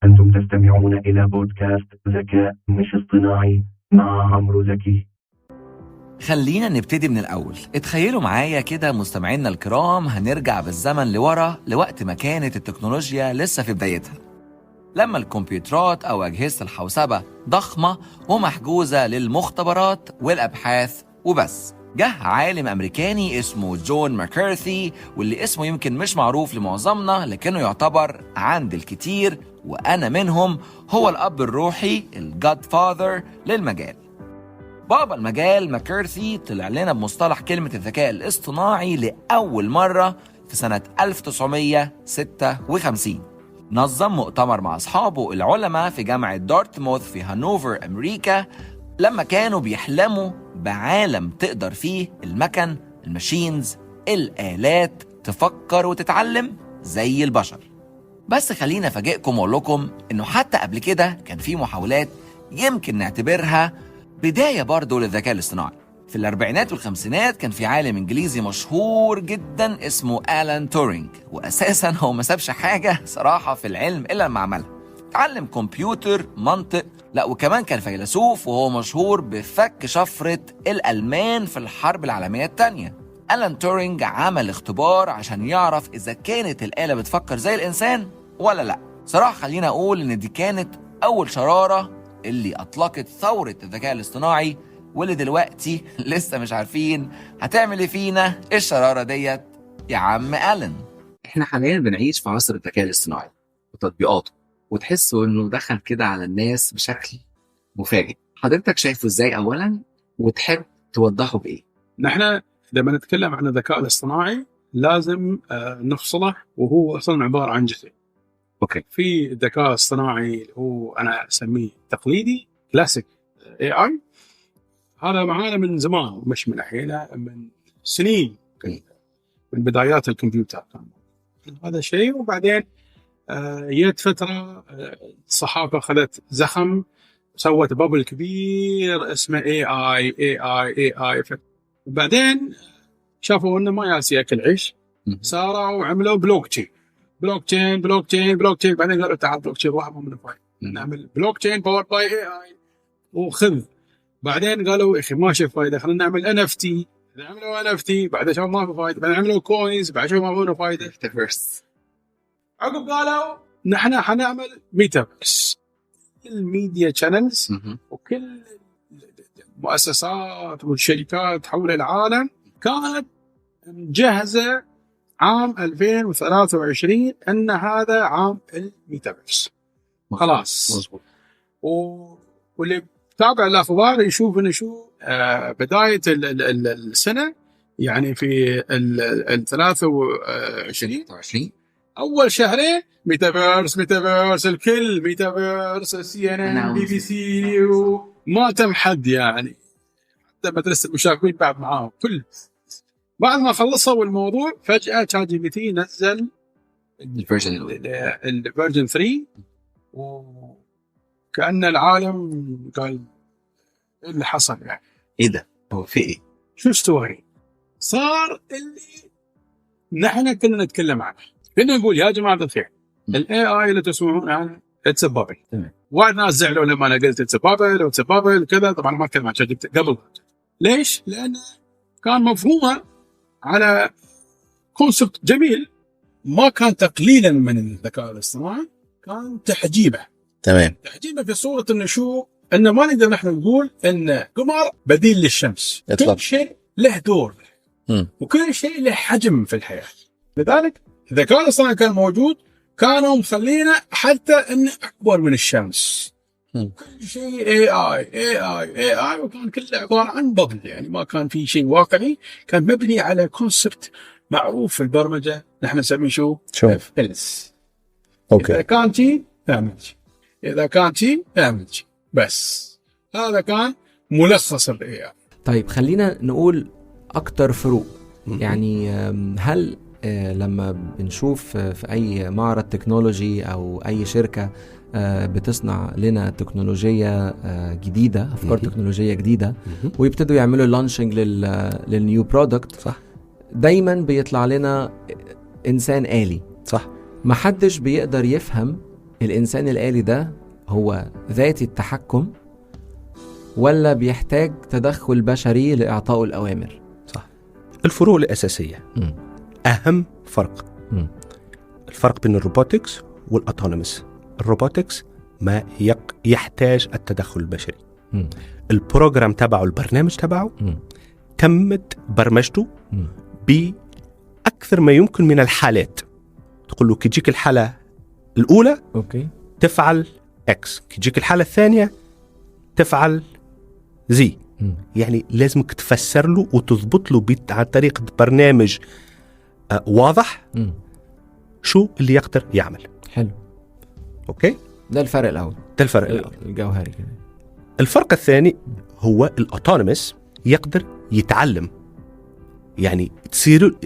أنتم تستمعون إلى بودكاست ذكاء مش اصطناعي مع عمرو زكي. خلينا نبتدي من الأول. اتخيلوا معايا كده مستمعينا الكرام، هنرجع بالزمن لورا لوقت ما كانت التكنولوجيا لسه في بدايتها، لما الكمبيوترات أو أجهزة الحوسبة ضخمة ومحجوزة للمختبرات والأبحاث وبس. جه عالم أمريكاني اسمه جون ماكارثي، واللي اسمه يمكن مش معروف لمعظمنا لكنه يعتبر عند الكتير وأنا منهم هو الأب الروحي الجاد فاذر للمجال. بابا المجال ماكارثي طلع لنا بمصطلح كلمة الذكاء الاصطناعي لأول مرة في سنة 1956. نظم مؤتمر مع أصحابه العلماء في جامعة دارتموث في هانوفر أمريكا، لما كانوا بيحلموا بعالم تقدر فيه المكن، الماشينز، الآلات تفكر وتتعلم زي البشر. بس خلينا أفاجئكم وأقول لكم إنه حتى قبل كده كان في محاولات يمكن نعتبرها بداية برضه للذكاء الاصطناعي. في الأربعينات والخمسينات كان في عالم إنجليزي مشهور جدا اسمه آلان تورينج، وأساسا هو ما سابش حاجة صراحة في العلم إلا لما عملها. تعلم كمبيوتر، منطق، لا وكمان كان فيلسوف، وهو مشهور بفك شفرة الألمان في الحرب العالمية الثانية. آلان تورينج عمل اختبار عشان يعرف إذا كانت الآلة بتفكر زي الإنسان ولا لا. صراحة خلينا أقول إن دي كانت أول شرارة اللي أطلقت ثورة الذكاء الاصطناعي، واللي دلوقتي لسه مش عارفين هتعمل ايه فينا الشرارة ديت يا عم آلان. احنا حاليا بنعيش في عصر الذكاء الاصطناعي وتطبيقاته، وتحسوا انه دخل كده على الناس بشكل مفاجئ. حضرتك شايفه ازاي اولا، وتحب توضحه بايه؟ نحن لما نتكلم عن الذكاء الاصطناعي لازم نفصله، وهو اصلا عباره عن جزئين. اوكي. في الذكاء الاصطناعي اللي هو انا اسميه تقليدي كلاسيك AI، هذا معانا من زمان، مش من الحين، من سنين، من بدايات الكمبيوتر كان هذا شيء. وبعدين جت فتره الصحافه اخذت زخم، سوت بابل كبير اسمه AI. وبعدين شافوا انه ما ياسي ياكل عيش، صاروا وعملوا بلوك تشين. بعدين قالوا تعال بلوك تشين واحد من الفايد، نعمل بلوك تشين باور باي AI وخذ. بعدين قالوا يا اخي ما شاف فايده، خلينا نعمل NFT. عملوا NFT، بعد شافوا ما في فايده، بعدين عملوا كوينز، بعد شافوا ما في فايده، ميتافيرس. عقب قالوا نحن حنعمل ميتافيرس. الميديا شانلز وكل المؤسسات والشركات حول العالم كانت مجهزه عام 2023 ان هذا عام الميتافيرس. خلاص مظبوط. واللي تابع الاخبار يشوف انه شو بدايه السنه، يعني في ال 23 اول شهرين ميتافيرس الكل ميتافيرس، CNN BBC، وما تم حد يعني حتى مدرسه المشاغبين بعد معاهم كل. بعد ما خلصوا الموضوع فجاه شات جي بي تي نزل الفيرجن 3، وكأن العالم قال ايه اللي حصل يعني؟ ايه ده؟ هو في ايه؟ شو ستوري؟ صار اللي نحن كنا نتكلم عنه، كنا نقول يا جماعه الخير الاي اي اللي تسمعون عنه اتس بابل. وايد ناس زعلوا لما انا قلت اتس بابل كذا. طبعا ما اتكلم عن شات قبل. ليش؟ لان كان مفهومه على كونسبت جميل، ما كان تقليلا من الذكاء الاصطناعي، كان تحجيبه. تمام. تحجيبه في صوره انه شو، انه ما نقدر نحن نقول ان قمر بديل للشمس. كل شيء له دور وكل شيء له حجم في الحياه. لذلك الذكاء الاصطناعي كان موجود، كانوا مخلينا حتى انه اكبر من الشمس. كل شيء AI، وكان كله عباره عن بابل، يعني ما كان في شيء واقعي، كان مبني على كونسبت معروف في البرمجه نحن نسميه شو؟ فلس. اوكي. اذا كان شيء اعمل شيء، اذا كان شيء اعمل شيء، بس هذا كان ملخص الاي اي. طيب خلينا نقول اكتر فروق. يعني هل لما بنشوف في اي معرض تكنولوجي او اي شركه بتصنع لنا تكنولوجيا جديده، افكار تكنولوجيه جديده، ويبتدوا يعملوا لانشنج للنيو برودكت، صح، دايما بيطلع لنا انسان آلي، صح، محدش بيقدر يفهم الإنسان الآلي ده هو ذاتي التحكم ولا بيحتاج تدخل بشري لإعطائه الأوامر؟ صح. الفروق الأساسية. أهم فرق. الفرق بين الروبوتكس والأوتونومس. الروبوتكس ما يحتاج التدخل البشري. البروجرام تبعه، البرنامج تبعه تمت برمجته بأكثر ما يمكن من الحالات. تقول له كيجيك الحالة الأولى أوكي. تفعل X، كيجيك الحالة الثانية تفعل Z. يعني لازمك تفسر له وتضبط له عن طريق برنامج واضح شو اللي يقدر يعمل. حلو. أوكي، ده الفرق الأول. ده الفرق الأول الجوهري. الفرق الثاني هو الأوتونومس يقدر يتعلم، يعني تصير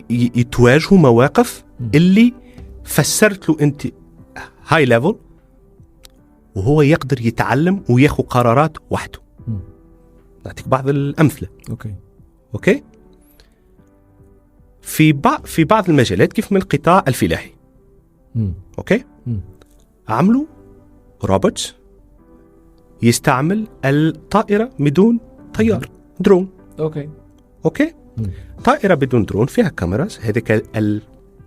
يتواجهوا مواقف اللي فسرت له أنت هاي ليفل، وهو يقدر يتعلم وياخذ قرارات وحده. نعطيك بعض الأمثلة. أوكي. في بعض المجالات كيف من القطاع الفلاحي. أوكي. عملوا روبوت يستعمل الطائرة بدون طيار، درون. أوكي. طائرة بدون درون فيها كاميراز، هذيك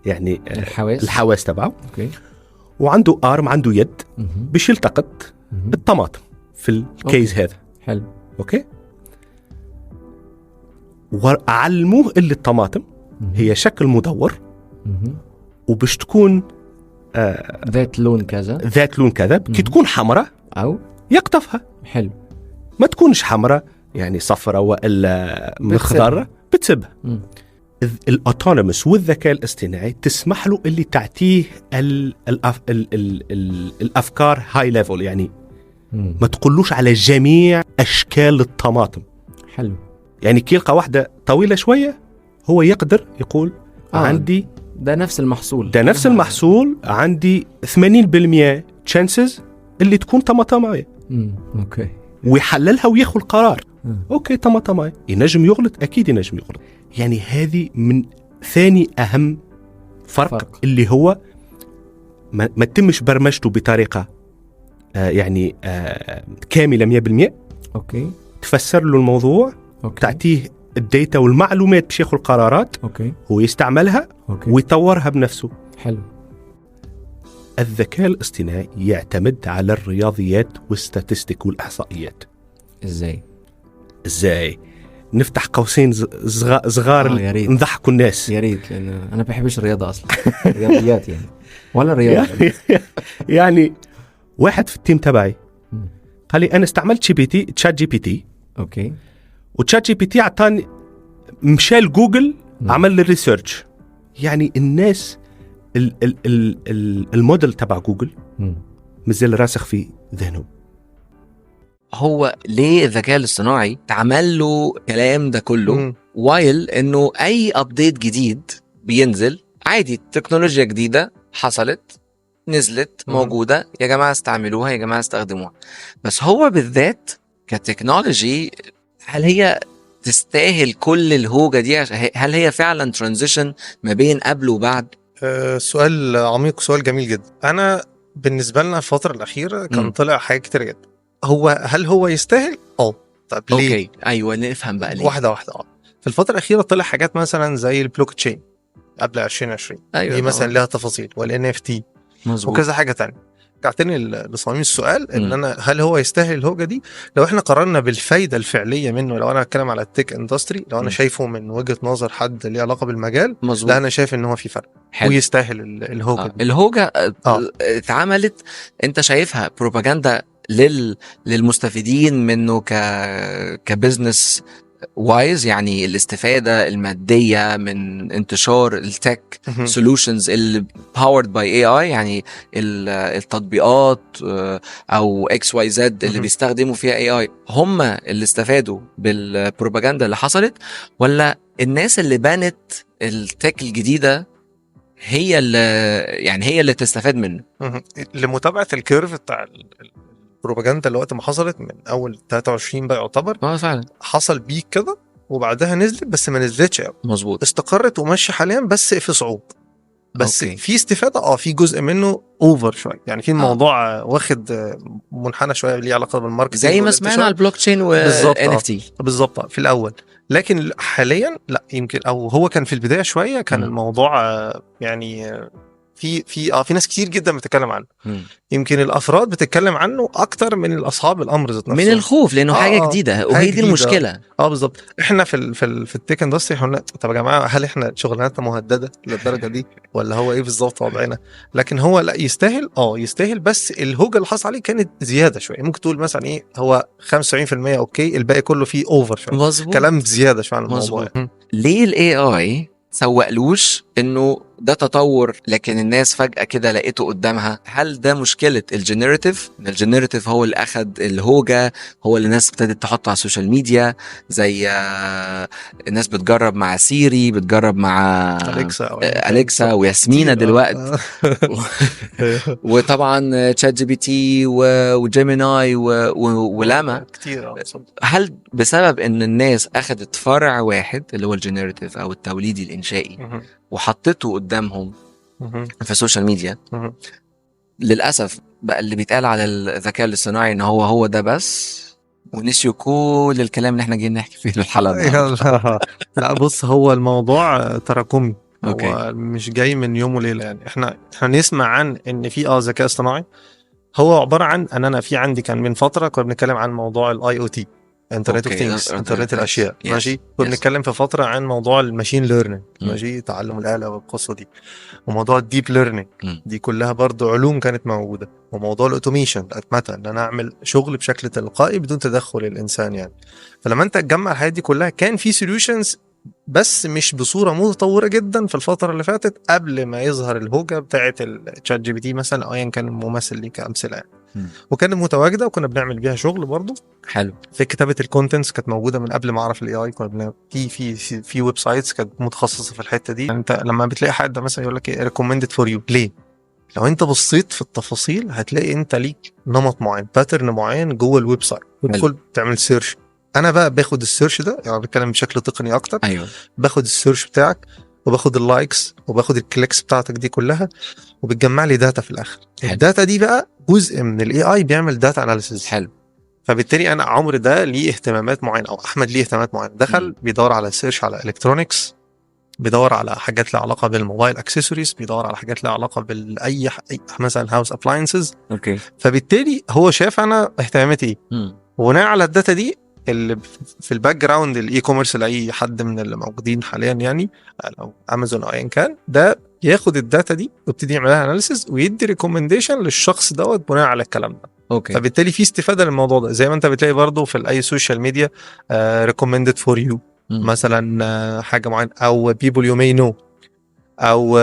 يعني الحواس تبعه. أوكي. وعنده آرم، عنده يد باش يلتقط الطماطم في الكيز هذا. حلو. أوكي. وعلموه اللي الطماطم هي شكل مدور وباش تكون ذات لون كذا كي تكون حمراء أو يقطفها. حلو. ما تكونش حمراء يعني صفرة وإلا مخضرة بتسبها. الأوتونومس والذكاء الاصطناعي تسمح له اللي تعطيه الأفكار هاي ليفل، يعني ما تقولوش على جميع أشكال الطماطم. حلو. يعني كي يلقى واحدة طويلة شوية هو يقدر يقول عندي ده نفس المحصول عندي 80% chances اللي تكون طماطماية. أوكي. ويحللها وياخذ القرار. أوكي طماطماية. ينجم يغلط، أكيد ينجم يغلط. يعني هذه من ثاني أهم فرق. اللي هو ما تمش برمجته بطريقة يعني كاملة 100%. أوكي. تفسر له الموضوع. أوكي. تعطيه الداتا والمعلومات باش ياخذ القرارات. أوكي. هو يستعملها. أوكي. ويطورها بنفسه. حلو. الذكاء الاصطناعي يعتمد على الرياضيات والستاتستيك والإحصائيات. إزاي؟ نفتح قوسين صغار نضحكوا الناس. يا ريت، لأن أنا بحبش الرياضة أصلا. رياضيات يعني ولا رياضة. يعني واحد في التيم تبعي قال لي أنا استعملت تشات جي بي تي. أوكي. وتشات جي بي تي عطاني مشى لجوجل عمل لي ريسيرش. يعني الناس الموديل تبع جوجل مازال راسخ في ذهنهم. هو ليه الذكاء الاصطناعي تعمل له كلام ده كله وايل انه اي ابديت جديد بينزل عادي، تكنولوجيا جديدة حصلت نزلت موجودة، يا جماعة استعملوها، يا جماعة استخدموها. بس هو بالذات كتكنولوجي هل هي تستاهل كل الهوجة دي؟ هل هي فعلا ترانزيشن ما بين قبل وبعد؟ سؤال عميق، سؤال جميل جدا. أنا بالنسبة لنا الفترة الأخيرة كان طلع حاجة كتير جدا. هل هو يستاهل؟ طب ليه؟ أوكي. أيوة نفهم بقى ليه. واحدة. في الفترة الأخيرة طلع حاجات مثلا زي البلوك تشين قبل 2020. أيوة دي مثلا لها تفاصيل، والNFT وكذا حاجة تانية. رجعتني لصميم السؤال ان انا هل هو يستاهل الهوجة دي؟ لو احنا قررنا بالفايدة الفعلية منه، لو انا اتكلم على التك اندستري، لو انا شايفه من وجهة نظر حد ليه علاقة بالمجال، لا انا شايف ان هو في فرق. حلو. ويستاهل الهوجة دي. الهوجة اتعملت، انت شايفها بروباجندا للمستفيدين منه كبزنس وايز، يعني الاستفادة المادية من انتشار التك سولوشنز اللي powered by AI، يعني التطبيقات او XYZ اللي بيستخدموا فيها AI هم اللي استفادوا بالبروباجندا اللي حصلت، ولا الناس اللي بنت التك الجديدة هي اللي تستفاد منه؟ لمتابعة الكيرف بتاع البروباجندا اللي وقت ما حصلت من اول 23 بقى يعتبر فعلا حصل بيك كده، وبعدها نزلت بس ما نزلتش قوي. مظبوط. استقرت وماشي حاليا بس في صعود. بس أوكي. في استفاده، في جزء منه اوفر شويه، يعني في الموضوع واخد منحنى شويه ليه علاقه بالماركتنج زي ما سمعنا على البلوك تشين بالظبط NFT. بالظبط في الاول. لكن حاليا لا، يمكن او هو كان في البدايه شويه كان الموضوع يعني في ناس كتير جدا بتتكلم عنه. يمكن الافراد بتتكلم عنه اكتر من الاصحاب الامر ذات نفسه، من الخوف، لانه حاجه جديده، وهي دي المشكله. بالظبط. احنا في التك اندستري احنا طب يا جماعه، هل احنا شغلانتنا مهدده للدرجه دي ولا هو ايه بالظبط وضعنا؟ لكن هو لا يستاهل، يستاهل، بس الهوجه اللي حصل عليه كانت زياده شويه. ممكن تقول مثلا ايه، هو 75% اوكي، الباقي كله فيه اوفر شويه، مظبوط، كلام زياده شويه عن الموضوع. ليه الاي اي سوقلوش انه ده تطور لكن الناس فجأة كده لقيته قدامها؟ هل ده مشكلة الجنراتيف؟ الجنراتيف هو اللي اخد الهوجة، هو اللي الناس ابتدت تحطه على السوشيال ميديا، زي الناس بتجرب مع سيري، بتجرب مع أليكسا وياسمينة دلوقتي وطبعا تشات جي بي تي وجيميناي ولاما كتير. هل بسبب ان الناس اخدت فرع واحد اللي هو الجنراتيف او التوليدي الانشائي وحطته قدامهم في السوشيال ميديا، للاسف بقى اللي بيتقال على الذكاء الاصطناعي ان هو ده بس، ونسيوا كل الكلام اللي احنا جايين نحكي فيه في الحلقه؟ لا بص، هو الموضوع تراكمي، أوكي. هو مش جاي من يوم وليله. يعني احنا نسمع عن ان في ذكاء اصطناعي، هو عباره عن ان انا في عندي كان من فتره كنا بنتكلم عن موضوع الاي او تي، انترنت اوف ثينجز، انترنت الاشياء. ماشي، كنا بنتكلم في فتره عن موضوع الماشين ليرنينج، ماشي، تعلم الاله والقصه دي، وموضوع الديب ليرنينج، دي كلها برضو علوم كانت موجوده، وموضوع الاوتوميشن، اتمتى ان انا اعمل شغل بشكل تلقائي بدون تدخل الانسان يعني. فلما انت تجمع الحاجات دي كلها كان في سوليوشنز، بس مش بصوره متطوره جدا في الفتره اللي فاتت قبل ما يظهر الهوجه بتاعه الشات جي بي تي مثلا، او ايا كان الممثل ليه كامثله يعني. وكانت متواجده وكنا بنعمل بيها شغل برضو حلو في كتابه الكونتنتس، كانت موجوده من قبل ما اعرف الاي اي. كنا في ويب سايتس كانت متخصصه في الحته دي. يعني انت لما بتلاقي حد مثلا يقول لك ايه ريكومندد فور يو، ليه؟ لو انت بصيت في التفاصيل هتلاقي انت ليك نمط معين، باترن معين جوه الويب سايت، تدخل تعمل سيرش. انا بقى باخد السيرش ده، يعني بتكلم بشكل تقني اكتر. ايوه، باخد السيرش بتاعك وباخد اللايكس وباخد الكليكس بتاعتك دي كلها، وبتجمع لي داتا في الاخر. الداتا دي بقى جزء من الاي اي بيعمل داتا اناليسيز. حلو. فبالتالي انا عمرو ده ليه اهتمامات معينه، او احمد ليه اهتمامات معينه، دخل بيدور على سيرش على الكترونكس، بيدور على حاجات لها علاقه بالموبايل اكسسوارز، بيدور على حاجات لها علاقه باي مثلا هاوس ابلاينسز. اوكي. فبالتالي هو شاف انا اهتماماتي ايه، وبناء على الداتا دي اللي في الباك جراوند الاي كوميرس لاي حد من اللي موجودين حاليا، يعني او امازون او ايا كان، ده ياخد الداتا دي ويبتدي يعمل لها اناليسيز ويدي ريكومنديشن للشخص دوت بناء على الكلام ده. اوكي. فبالتالي في استفاده للموضوع ده، زي ما انت بتلاقي برضو في اي سوشيال ميديا ريكومندد فور يو مثلا، حاجه معينه، او بيبل يو ماي نو، او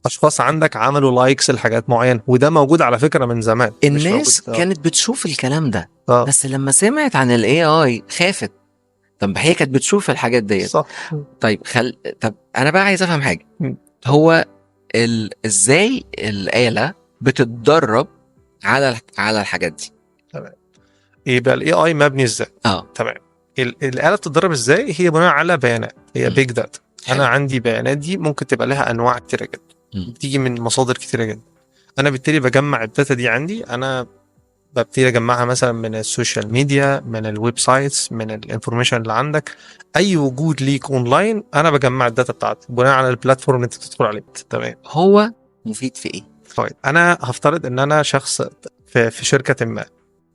اشخاص عندك عملوا لايكس لحاجات معينه، وده موجود على فكره من زمان. الناس كانت بتشوف الكلام ده بس لما سمعت عن الاي اي خافت. طب هي كانت بتشوف الحاجات ديت، صح. طيب طب انا بقى عايز افهم حاجه، هو ازاي الآلة بتتدرب على الحاجات دي؟ تمام. يبقى الاي اي مبني ازاي؟ تمام. الآلة بتتدرب ازاي؟ هي بناء على بيانات، هي بيج داتا. انا عندي بيانات دي ممكن تبقى لها انواع كتيره جدا، بتيجي من مصادر كتيره جدا. انا بالتالي بجمع الداتا دي عندي، انا ببتدي اجمعها مثلا من السوشيال ميديا، من الويب سايتس، من الانفورميشن اللي عندك، اي وجود ليك اونلاين انا بجمع الداتا بتاعتي بناء على البلاتفورم اللي انت بتدخل عليه. تمام. هو مفيد في ايه؟ طيب انا هفترض ان انا شخص في شركه ما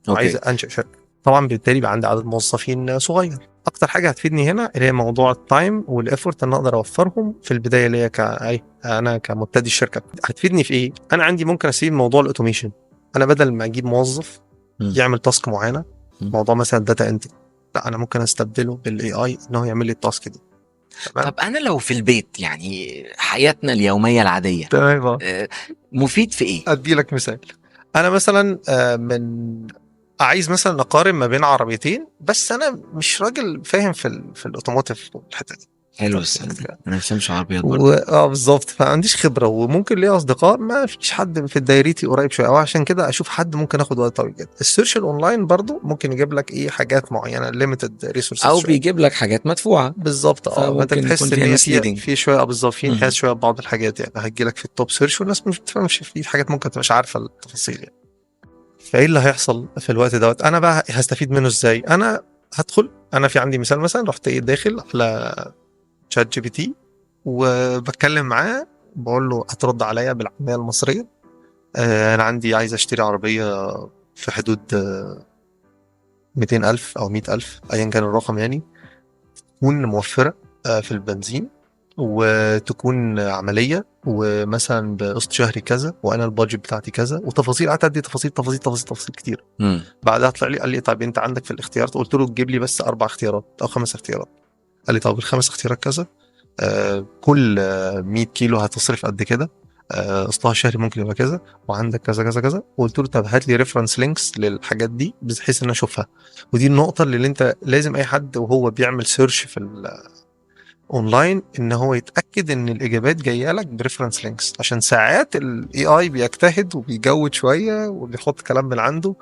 وعايز انشئ شركه، طبعا بالتالي بقى عندي عدد موظفين صغير. اكتر حاجه هتفيدني هنا اللي هي موضوع التايم والافورت، ان اقدر اوفرهم في البدايه اللي هي انا كمبتدئ الشركه. هتفيدني في ايه؟ انا عندي ممكن اسيب موضوع الاوتوميشن، انا بدل ما اجيب موظف يعمل تاسك معينه، موضوع مثلا داتا انتري، لا انا ممكن استبدله بالاي اي انه يعمل لي التاسك دي. تمام. طب انا لو في البيت، يعني حياتنا اليوميه العاديه، تمام، مفيد في ايه؟ ادي لك مثال. انا مثلا من عايز مثلا اقارن ما بين عربيتين، بس انا مش راجل فاهم في الاوتوموتيف الحته دي. حلو السؤال. انا ما فهمش عربيات بالظبط، فما عنديش خبره، وممكن ليا اصدقاء ما فيش حد في دايرتي قريب شويه، عشان كده اشوف حد ممكن اخد وقت طويل جدا. السيرش الاونلاين برضو ممكن يجيب لك ايه حاجات معينه ليميتد ريسورسز او بيجيب لك حاجات مدفوعه بالظبط. فانت بتحس ان هي في شويه بالظبط في انحياز شويه بعض الحاجات، يعني هتجي لك في التوب سيرش والناس مش بتفهمش في حاجات ممكن تبقاش عارفه التفاصيل يعني. فايه اللي هيحصل في الوقت دوت؟ انا بقى هستفيد منه ازاي؟ انا هدخل، انا في عندي مثال مثلا، رحت داخل على شات جي بي تي وبتكلم معاه، بقول له هترد عليا بالعاميه المصريه، انا عندي عايز اشتري عربيه في حدود 200,000 او 100,000 ايا كان الرقم، يعني تكون موفره في البنزين وتكون عمليه ومثلا بقسط شهري كذا، وانا البادجت بتاعتي كذا، وتفاصيل. قعدت ادي تفاصيل كتير. بعدها طلع لي قال لي طيب انت عندك في الاختيارات؟ قلت له تجيب لي بس 4 اختيارات او 5 اختيارات. قال لي طب ال5 اختيارات كذا، كل 100 كيلو هتصرف قد كده، قسطها الشهري ممكن يبقى كذا، وعندك كذا كذا كذا. وقلت له طب هات لي ريفرنس لينكس للحاجات دي بحيث ان اشوفها. ودي النقطه اللي انت لازم اي حد وهو بيعمل سيرش في اونلاين ان هو يتاكد ان الاجابات جايه لك بريفرنس لينكس، عشان ساعات الاي اي بيجتهد وبيجود شويه وبيحط كلام من عنده.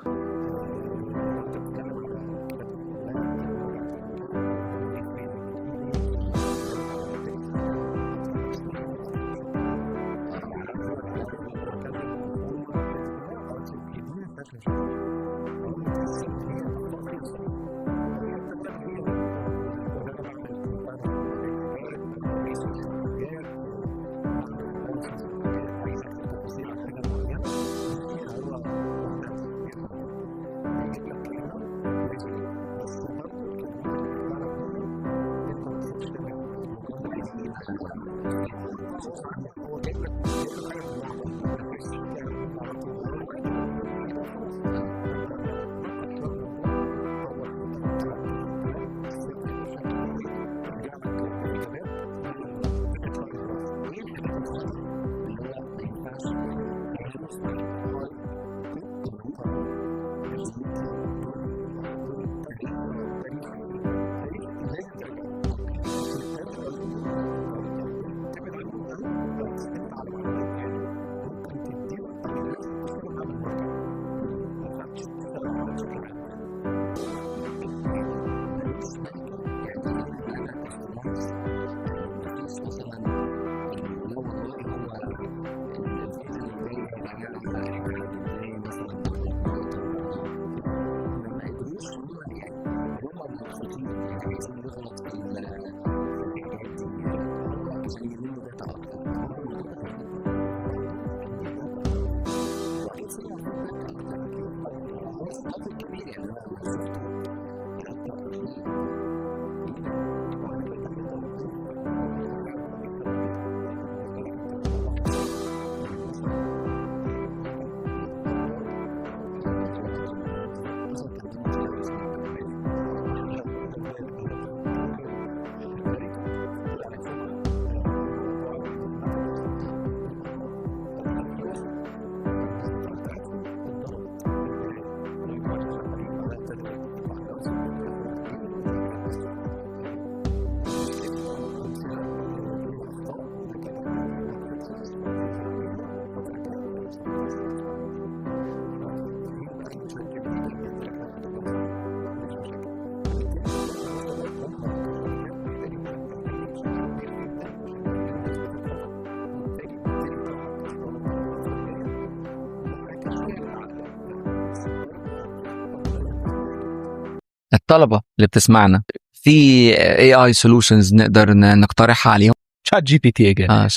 الطلبة اللي بتسمعنا في AI solutions نقدر نقترحها عليهم؟ شات جي بي تي لا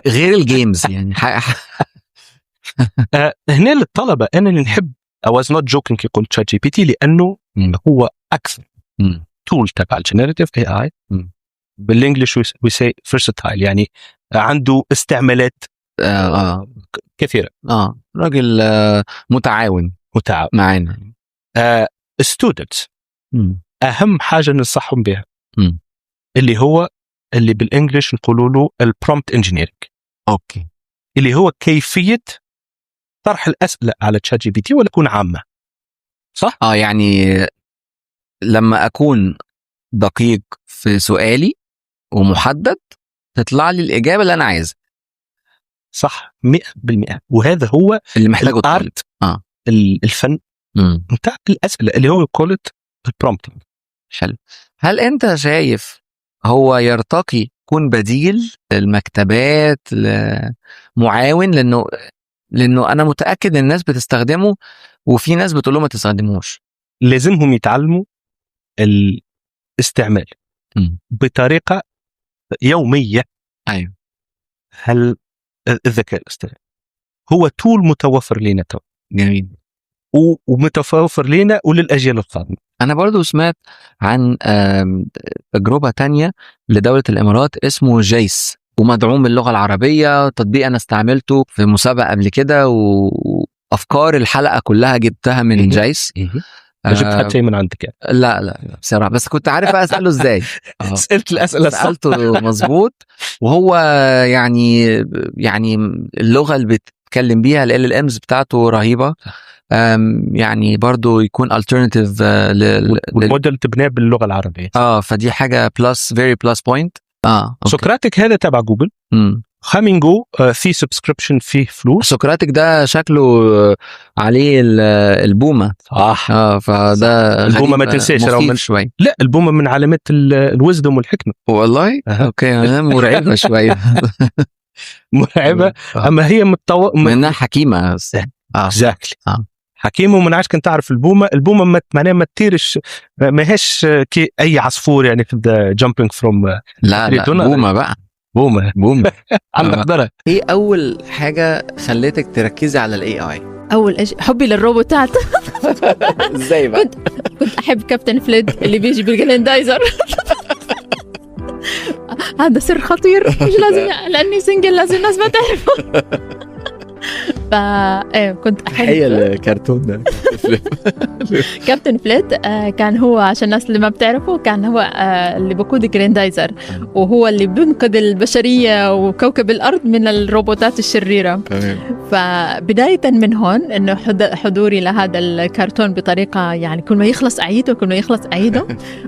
غير الجيمز يعني. هنا للطلبة أنا نحب I was not joking كي قلت شات جي بي تي، لأنه هو أكثر تول تبع الجنراتيف اي اي بالانجلش we say versatile، يعني عنده استعمالات كثيرة. راجل متعاون معانا. students أهم حاجة ننصحهم بها اللي بالانجلش نقولوا له البرومبت انجينيرنج. اوكي، اللي هو كيفية طرح الأسئلة على تشات جي بي تي ولا تكون عامة، صح؟ يعني لما أكون دقيق في سؤالي ومحدد تطلع لي الإجابة اللي أنا عايزها. صح 100%. وهذا هو اللي محتاجه الطالب. الفن بتاع الأسئلة اللي هو يقول البرومبتنج. حلو. هل أنت شايف هو يرتقي يكون بديل للمكتبات معاون؟ لأنه أنا متأكد إن الناس بتستخدمه وفي ناس بتقول له ما تستخدموش. لازمهم يتعلموا الاستعمال بطريقة يومية. أيوه. هل الذكاء الاصطناعي هو تول متوفر لنا تو. جميل. ومتوفر لنا وللأجيال القادمة. أنا برضو سمعت عن تجربة تانية لدولة الإمارات اسمه جيس ومدعوم باللغة العربية. تطبيق أنا استعملته في مسابقة قبل كده وأفكار الحلقة كلها جبتها من جيس. جبت حتى شيء من عندك يعني. لا بصراحة بس كنت عارف أسأله إزاي. سألت الأسئلة سألته مظبوط. وهو يعني اللغة اللي بتتكلم بيها ال LLMs بتاعته رهيبة. يعني برضو يكون alternative والموديل تبنيه باللغة العربية. فدي حاجة very plus point. سقراطك هذا تبع جوجل. خامينجو في سبسكريبشن فيه فلوس. سقراطك ده شكله عليه البومة. صح. فده البومة ما تنساش شوي. لا البومة من علامات الوزدم والحكمة. والله. اوكي انا مرعبة شوية. مرعبة. اما هي منها حكيمة. exactly. حكيمه ومن عاش كنت تعرف البومة معناها ما تطيرش ما هيش كي اي عصفور يعني تبدا jumping from. لا بومة بقى. بومة عندك قدرة. ايه اول حاجة خليتك تركزي على الاي اي؟ اول حبي للروبوتات. ازاي بقى؟ كنت احب كابتن فليد اللي بيجي بالجلندايزر. هذا سر خطير مش لازم لاني سنجل لازم الناس ما تعرفه. كنت أحب هي الكرتون ده. كابتن فليت كان هو عشان الناس اللي ما بتعرفه كان هو اللي بقود جريندايزر وهو اللي بينقذ البشرية وكوكب الأرض من الروبوتات الشريرة. فبداية من هون إنه حضوري لهذا الكرتون بطريقة يعني كل ما يخلص أعيده كل ما يخلص أعيده.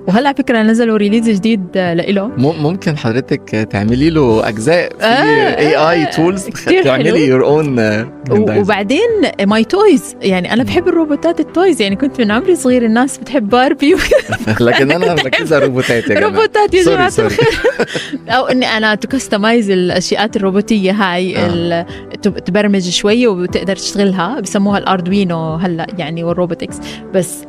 وهلا فكرة نزلوا ريليز جديد لإله. ممكن حضرتك تعملي له أجزاء في AI tools تعملي your own. وبعدين ماي تويز يعني أنا بحب الروبوتات التويز يعني كنت من عمري صغير الناس بتحب باربي. لكن أنا مركزة على الروبوتات يا جماعة. روبوتات يا جماعة الخير. أو إني أنا تكستمايز الأشياء الروبوتية هاي تبرمج شوية وبتقدر تشتغلها بسموها الأردوينو هلا يعني والروبوتكس. بس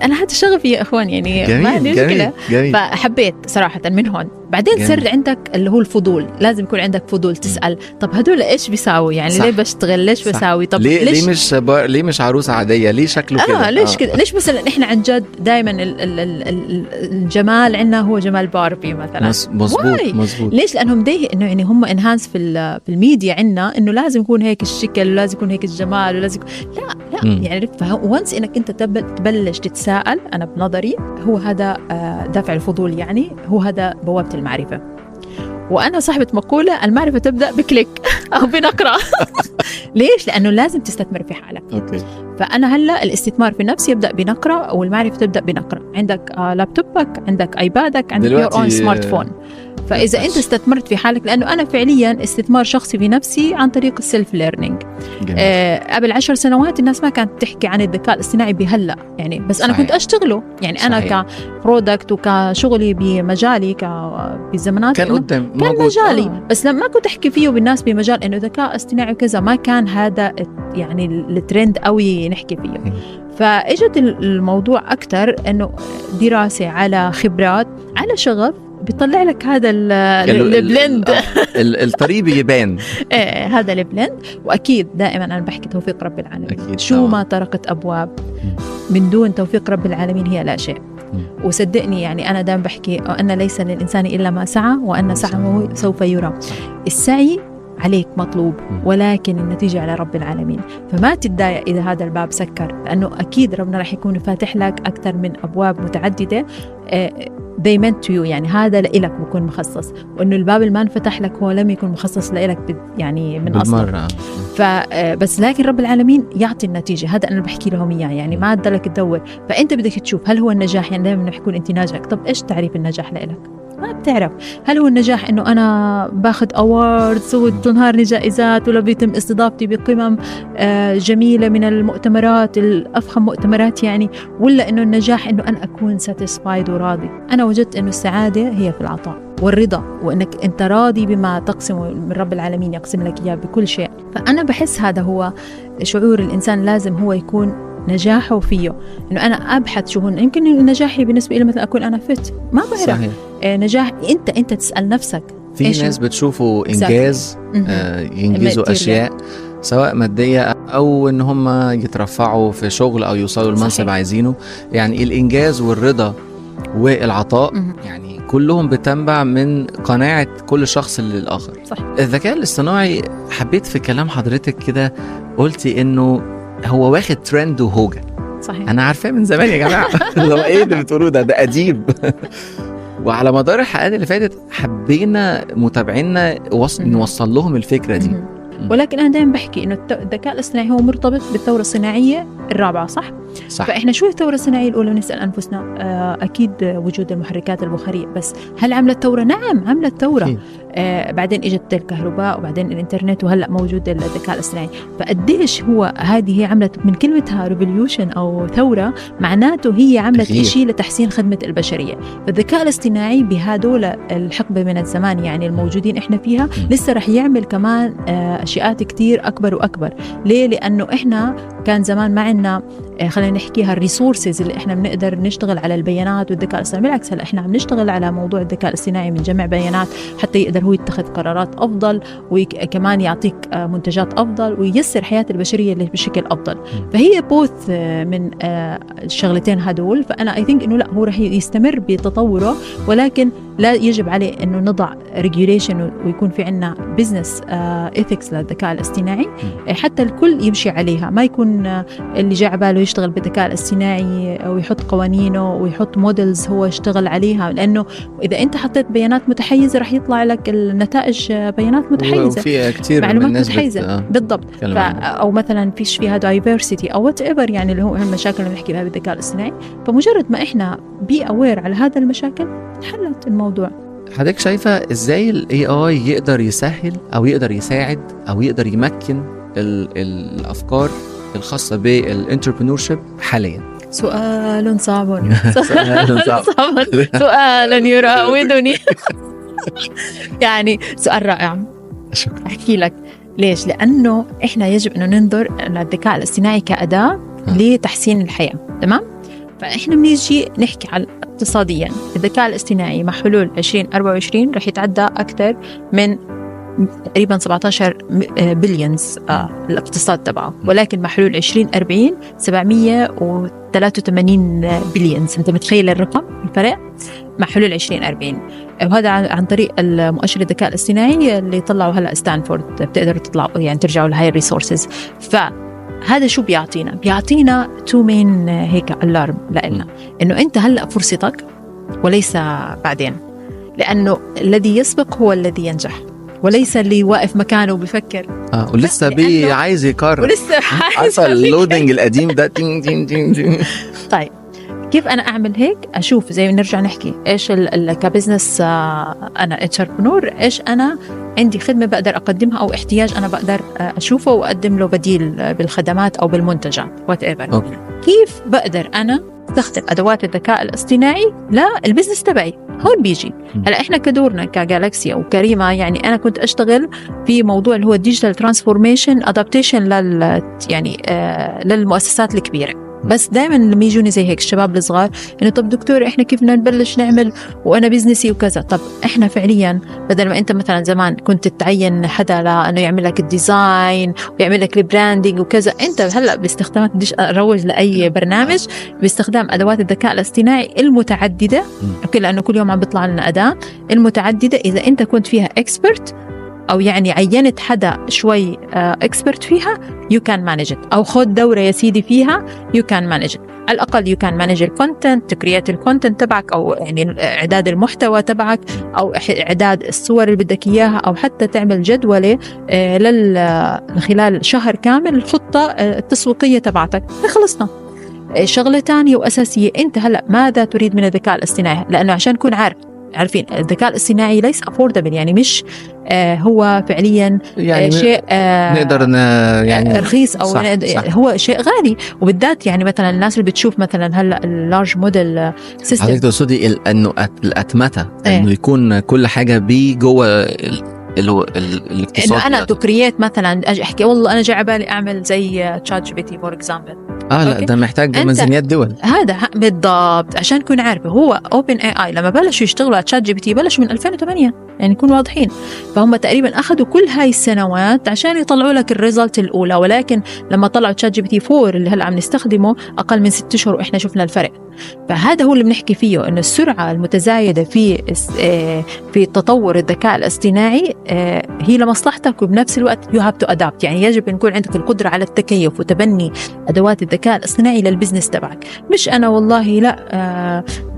أنا هذا شغفي يا إخوان يعني ما عندي مشكلة. فحبيت صراحة من هون. بعدين صار عندك اللي هو الفضول. لازم يكون عندك فضول تسأل طب هدول إيش بيساوي يعني ليه بشتغل ليش بساوي طب ليه مش عروسة عادية ليه شكله كده ليش كده ليش مثلا إحنا عن جد دايما الجمال عندنا هو جمال باربي مثلا. مظبوط. ليش لأنهم إنه يعني هم انهانس في الميديا عندنا إنه لازم يكون هيك الشكل ولازم يكون هيك الجمال ولازم لا يعني وانس إنك أنت تبلش تتساءل. أنا بنظري هو هذا دافع الفضول يعني هو هذا بوابة المعرفة. وأنا صاحبة مقولة المعرفة تبدأ بكليك أو بنقرة. ليش؟ لأنه لازم تستثمر في حالك. فأنا هلأ الاستثمار في نفسي يبدأ بنقرة والمعرفة تبدأ بنقرة. عندك لابتوبك عندك ايبادك عندك يور اون سمارت فون. فإذا أنت استثمرت في حالك لأنه أنا فعليا استثمار شخصي في نفسي عن طريق السيلف ليرنينج. قبل 10 سنوات الناس ما كانت تحكي عن الذكاء الاصطناعي بهلأ يعني بس أنا كنت أشتغله يعني أنا كبرودكت وكشغلي بمجالي بالزمانات كان قدام كان مجالي بس لما كنت أحكي فيه بالناس بمجال إنه ذكاء اصطناعي وكذا ما كان هذا يعني الترند قوي نحكي فيه. فإجت الموضوع أكتر إنه دراسة على خبرات على شغف بيطلع لك هذا البلند. الطريق بيبان. هذا البلند. واكيد دائما انا بحكي توفيق رب العالمين. شو ما طرقت ابواب من دون توفيق رب العالمين هي لا شيء. وصدقني يعني انا دائما بحكي ان ليس للانسان الا ما سعى وان سعيه سوف يرى. السعي عليك مطلوب ولكن النتيجة على رب العالمين. فما تتضايق إذا هذا الباب سكر لأنه أكيد ربنا رح يكون فاتح لك أكثر من أبواب متعددة. they meant to you يعني هذا لإلك بيكون مخصص. وإنه الباب اللي ما انفتح لك هو لم يكون مخصص لإلك يعني من أصل. بس لكن رب العالمين يعطي النتيجة. هذا أنا بحكي لهم إياه، يعني ما عدلك تدور. فأنت بدك تشوف هل هو النجاح، يعني دائما بنحكون أنت ناجح، طب إيش تعريف النجاح لإلك؟ ما بتعرف. هل هو النجاح إنه أنا باخد أواردز وتنهارني جائزات ولا بيتم استضافتي بقمم جميلة من المؤتمرات الأفخم مؤتمرات يعني، ولا إنه النجاح إنه أنا أكون ساتيسفايد وراضي؟ أنا وجدت إنه السعادة هي في العطاء والرضا، وإنك أنت راضي بما تقسمه من رب العالمين، يقسم لك إياه بكل شيء. فأنا بحس هذا هو شعور الإنسان، لازم هو يكون نجاحه فيه، إنه أنا أبحث شو هو. يمكن نجاحي بالنسبة لي مثلا أكون أنا فت، ما بعرف. صحيح. نجاح أنت تسأل نفسك. في ناس بتشوفوا إنجاز ينجزوا أشياء سواء مادية أو إن هم يترفعوا في شغل أو يوصلوا لمنصب عايزينه. يعني الإنجاز والرضا والعطاء يعني كلهم بتنبع من قناعة كل شخص للآخر. صح. الذكاء الاصطناعي، حبيت في كلام حضرتك كده قلتي إنه هو واخد ترند وهوجة. صحيح. أنا عارفاه من زمان يا جماعة. لو إيه اللي بتقولوه ده أديب. وعلى مدار الحلقات اللي فاتت حبينا متابعينا نوصل لهم الفكرة دي. ولكن أنا دائما بحكي إنه الذكاء الاصطناعي هو مرتبط بالثورة الصناعية الرابعة، صح؟ فإحنا شو الثورة الصناعية الأولى؟ نسأل أنفسنا. أكيد وجود المحركات البخارية، بس هل عملت ثورة؟ نعم عملت ثورة. بعدين إجت الكهرباء وبعدين الإنترنت وهلأ موجود الذكاء الاصطناعي. فقديش هو هذه هي عملت من كلمتها ريفوليوشن أو ثورة، معناته هي عملت إشي لتحسين خدمة البشرية. فالذكاء الاصطناعي بهدول الحقبة من الزمان يعني الموجودين إحنا فيها لسه رح يعمل كمان أشياء كتير أكبر وأكبر. ليه؟ لأنه إحنا كان زمان ما عنا خلينا نحكيها الريسورسز اللي إحنا بنقدر نشتغل على البيانات والذكاء الاصطناعي. بالعكس هلا إحنا عم نشتغل على موضوع الذكاء الاصطناعي من جمع بيانات حتى يقدر هو يتخذ قرارات أفضل، وكمان يعطيك منتجات أفضل وييسر حياة البشرية بشكل أفضل. فهي بوث من الشغلتين هدول. فأنا I think إنه لا، هو رح يستمر بتطوره، ولكن لا يجب عليه إنه نضع regulation ويكون في عنا business ethics للذكاء الاصطناعي حتى الكل يمشي عليها. ما يكون اللي جاء باله يشتغل بالذكاء الاصطناعي ويحط قوانينه ويحط موديلز هو يشتغل عليها، لأنه إذا أنت حطيت بيانات متحيزة رح يطلع لك النتائج بيانات متحيزة، وفي كتير معلومات من متحيزة. بالضبط. أو مثلا فيش فيها diversity أو whatever، يعني اللي هو المشاكل اللي بنحكي بها بالذكاء الاصطناعي. فمجرد ما إحنا be aware على هذا المشاكل حلت الموضوع. حضرتك شايفة إزاي ال AI يقدر يسهل أو يقدر يساعد أو يقدر يمكن الأفكار الخاصة بالانتربرنورشيب حاليا؟ سؤال صعب. سؤال يراودني. يعني سؤال رائع. شكرا. أحكي لك ليش. لأنه إحنا يجب أن ننظر للذكاء الاصطناعي كأداة لتحسين الحياة. تمام؟ فإحنا بنيجي نحكي على اقتصاديا الذكاء الاصطناعي مع حلول 2024 رح يتعدى أكثر من تقريبا 17 بليونز الاقتصاد تبعه، ولكن مع حلول 2040 783 بليونز. انت متخيل الرقم الفرق مع حلول 2040؟ وهذا عن طريق المؤشر الذكاء الاصطناعي اللي طلعوا هلا ستانفورد. بتقدروا تطلعوا يعني ترجعوا لهاي الريسورسز. فهذا شو بيعطينا 2 مين هيك ألارم لنا، انه انت هلا فرصتك وليس بعدين، لانه الذي يسبق هو الذي ينجح وليس اللي واقف مكانه وبيفكر ولسه عايز يقرر ولسه عارفه اللودنج القديم ده. طيب كيف انا اعمل هيك؟ اشوف زي نرجع نحكي ايش كبزنس انا انتربرنور، ايش انا عندي خدمه بقدر اقدمها او احتياج انا بقدر اشوفه واقدم له بديل بالخدمات او بالمنتجات whatever. كيف بقدر انا استخدم ادوات الذكاء الاصطناعي للبزنس تبعي؟ هون بيجي هلا احنا كدورنا كجالكسي او كريمه، يعني انا كنت اشتغل في موضوع اللي هو الديجيتال ترانسفورميشن ادابتيشن للمؤسسات الكبيره. بس دائما لما يجوني زي هيك الشباب الصغار انه طب دكتور احنا كيف بدنا نبلش نعمل وانا بيزنسي وكذا. طب احنا فعليا بدل ما انت مثلا زمان كنت تعين حدا لانه يعمل لك الديزاين ويعمل لك البراندنج وكذا، انت هلا باستخدامات بديش اروج لاي برنامج باستخدام ادوات الذكاء الاصطناعي المتعدده. اوكي، لانه كل يوم عم بيطلع لنا اداه المتعدده. اذا انت كنت فيها اكسبرت أو يعني عينت حدا شوي اكسبرت فيها you can manage it، أو خد دورة يا سيدي فيها you can manage it. على الأقل you can manage الكونتنت، تكريات الكونتنت تبعك، أو يعني إعداد المحتوى تبعك، أو إعداد الصور اللي بدك إياها، أو حتى تعمل جدولة خلال شهر كامل الخطة التسويقية تبعتك. خلصنا. شغلة تانية وأساسية، أنت هلأ ماذا تريد من الذكاء الاصطناعي؟ لأنه عشان نكون عارفين الذكاء الاصطناعي ليس affordable، يعني مش هو فعليا يعني شيء نقدر يعني رخيص أو صح. هو شيء غالي. وبالذات يعني مثلا الناس اللي بتشوف مثلا هلا اللارج موديل سيستم، حضرتك تقصدي انه الاتمته انه يكون كل حاجه بيه جوه الاقتصاد، انه انا تكريات مثلا اجي احكي والله انا جاي على بالي اعمل زي تشات جي بي تي فور اكزامبل. لا ده محتاج ميزانيات دول. هذا بالضبط، عشان نكون عارفه هو اوبن اي اي لما بلشوا يشتغلوا على تشات جي بي تي بلشوا من 2008، يعني نكون واضحين. فهم تقريبا اخذوا كل هاي السنوات عشان يطلعوا لك الريزلت الاولى، ولكن لما طلعوا تشات جي بي تي 4 اللي هلا عم نستخدمه اقل من 6 اشهر واحنا شفنا الفرق. فهذا هو اللي بنحكي فيه، انه السرعه المتزايده في تطور الذكاء الاصطناعي هي لمصلحتك، وبنفس الوقت you have to adapt، يعني يجب أن يكون عندك القدرة على التكيف وتبني أدوات الذكاء الاصطناعي للبزنس تبعك. مش أنا والله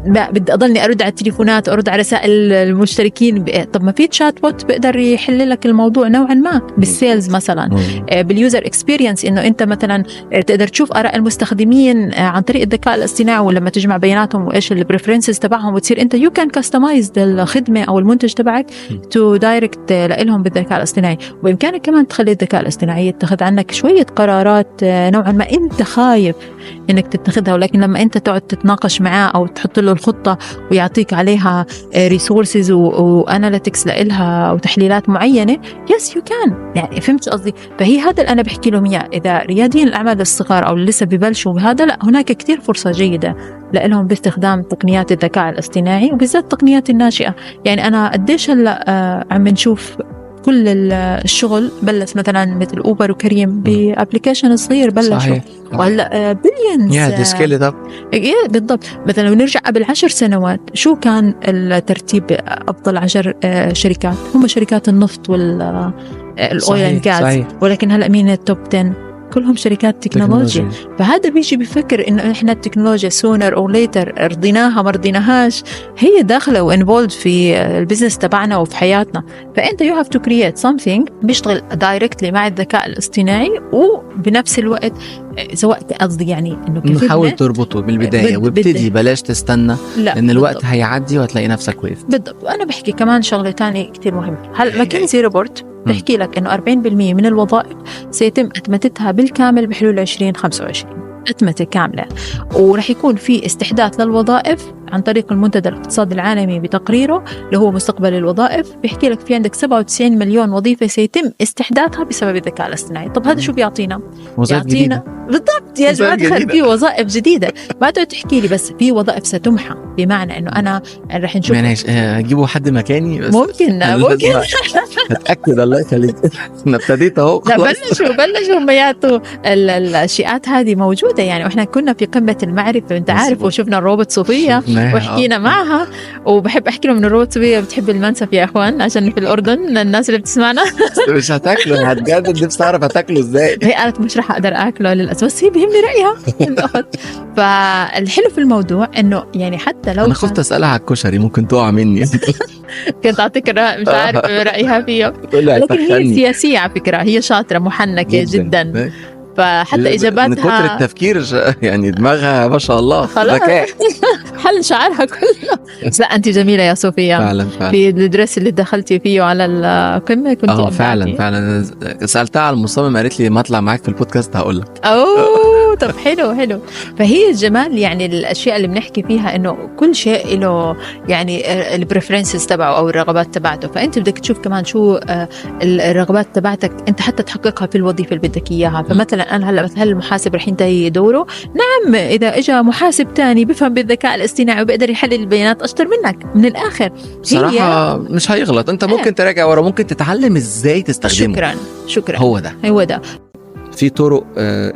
لا بدي أضلني أرد على التليفونات، أرد على رسائل المشتركين. طب ما في تشات بوت بيقدر يحل لك الموضوع نوعا ما بالسيلز مثلا، باليوزر اكسبيرينس، إنه أنت مثلا تقدر تشوف آراء المستخدمين عن طريق الذكاء الاصطناعي، ولما تجمع بياناتهم وإيش البريفرنسز تبعهم، وتصير أنت you can customize الخدمة أو المنتج تبعك to direct لهم بالذكاء الاصطناعي. وبإمكانك كمان تخلي الذكاء الاصطناعي يتخذ عنك شوية قرارات نوعا ما أنت خايف إنك تتخذها، ولكن لما أنت تقعد تتناقش معاه أو تحط له الخطة ويعطيك عليها resources واناليتكس لإلها وتحليلات معينة، yes you can، يعني فهمت قصدي؟ فهي هذا اللي أنا بحكي لهم إياه. إذا رياديين الأعمال الصغار أو اللي لسه ببلشوا بهذا، لا هناك كتير فرصة جيدة لهم باستخدام تقنيات الذكاء الاصطناعي، وبالذات التقنيات الناشئة. يعني أنا قديش هلا عم نشوف كل الشغل بلش مثلا مثل أوبر وكريم بأبليكيشن صغير بلشوا، وهلا بليونز بالضبط. مثلا نرجع قبل 10 سنوات شو كان الترتيب؟ أفضل 10 شركات هم شركات النفط والأويل اند جاز، ولكن هلا مين التوب 10؟ كلهم شركات تكنولوجيا. فهذا بيجي بيفكر إنه إحنا التكنولوجيا sooner or later رضيناها ما رضيناهاش هي داخلة وانفولد في البيزنس تبعنا وفي حياتنا. فأنت you have to create something بيشتغل directly مع الذكاء الاصطناعي، وبنفس الوقت سواء قصدي يعني إنه حاول تربطه بالبداية وابتدي، بلاش تستنى لأن الوقت هيعدي وهتلاقي نفسك وقفت. بالضبط. وأنا بحكي كمان شغلة تانية كتير مهمة. هل ماكنزي ريبورت بحكي لك إنه 40% من الوظائف سيتم أتمتتها بالكامل بحلول 2025، أتمتة كاملة، ورح يكون في استحداث للوظائف عن طريق المنتدى الاقتصادي العالمي بتقريره اللي هو مستقبل الوظائف. بيحكي لك في عندك 97 مليون وظيفة سيتم استحداثها بسبب الذكاء الاصطناعي. طب هذا شو بيعطينا؟ يعطينا بالضبط يا جماعة في وظائف جديدة. ما تقعد تحكي لي بس في وظائف ستمحى، بمعنى إنه أنا رح نشوف يعني هجيبوا حد مكاني بس ممكن أتأكد. الله يخليك أنا ابتديت أهو. بلشوا هم يعطوا الأشياء هذه موجودة يعني. وإحنا كنا في قمة المعرفة أنت عارف، وشفنا الروبوت صوفيا وحكينا معها. وبحب أحكي لهم إنه الروبوت صوفيا بتحب المنسف يا إخوان، عشان في الأردن الناس اللي بتسمعنا مش هتاكله، هتجدد نفسي أعرف هتاكله إزاي. هي قالت مش رح أقدر أكله للأسف، بس هي بيهمني رأيها الأخت. فالحلو في الموضوع إنه يعني حتى لو أنا خفت أسألها على الكشري ممكن تقع مني كنت أعطيك مش عارف رأيها فيه، لكن هي سياسية على فكرة، هي شاطرة محنكة جدا. فحتى إجاباتها من كتر التفكير يعني دماغها ما شاء الله ذكاء حل شعرها كله. لا أنت جميلة يا صوفيا فعلا. في الدرس اللي دخلتي فيه على القمة كنت فعلا سألتها على المصمم قالت لي ما أطلع معاك في البودكاست هقول لك. طب حلو. فهي الجمال يعني الأشياء اللي بنحكي فيها إنه كل شيء له يعني البريفرنسز تبعه أو الرغبات تبعته. فأنت بدك تشوف كمان شو الرغبات تبعتك أنت حتى تحققها في الوظيفة اللي بدك إياها. فمثلا أنا هلا هل المحاسب رح ينتهي دوره؟ نعم، إذا إجا محاسب تاني بيفهم بالذكاء الاصطناعي وبيقدر يحلل البيانات أشطر منك من الآخر صراحة مش هيغلط. أنت ممكن تراجع ورا، ممكن تتعلم إزاي تستخدمه. شكرا. هو ده في طرق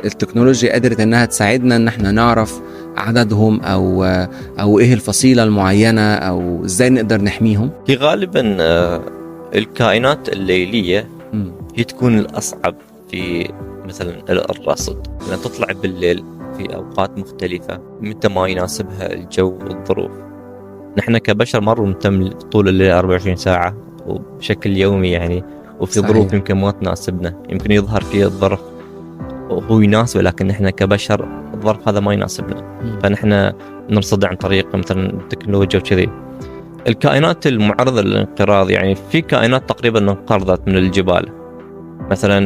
التكنولوجيا قدرت انها تساعدنا ان احنا نعرف عددهم او ايه الفصيلة المعينة او ازاي نقدر نحميهم. غالبا الكائنات الليلية هي تكون الأصعب في مثلا الرصد، لأن تطلع بالليل في أوقات مختلفة متى ما يناسبها الجو والظروف. نحن كبشر مرة نتم طول الليل 24 ساعة وبشكل يومي يعني، وفي صحيح. ظروف يمكن ما تناسبنا، يمكن يظهر فيه الظرف وهو يناسبه، لكن نحن كبشر الظرف هذا ما يناسبنا، فنحن نرصد عن طريق مثلا التكنولوجيا وكذي. الكائنات المعرضة للانقراض، يعني في كائنات تقريبا انقرضت من الجبال، مثلا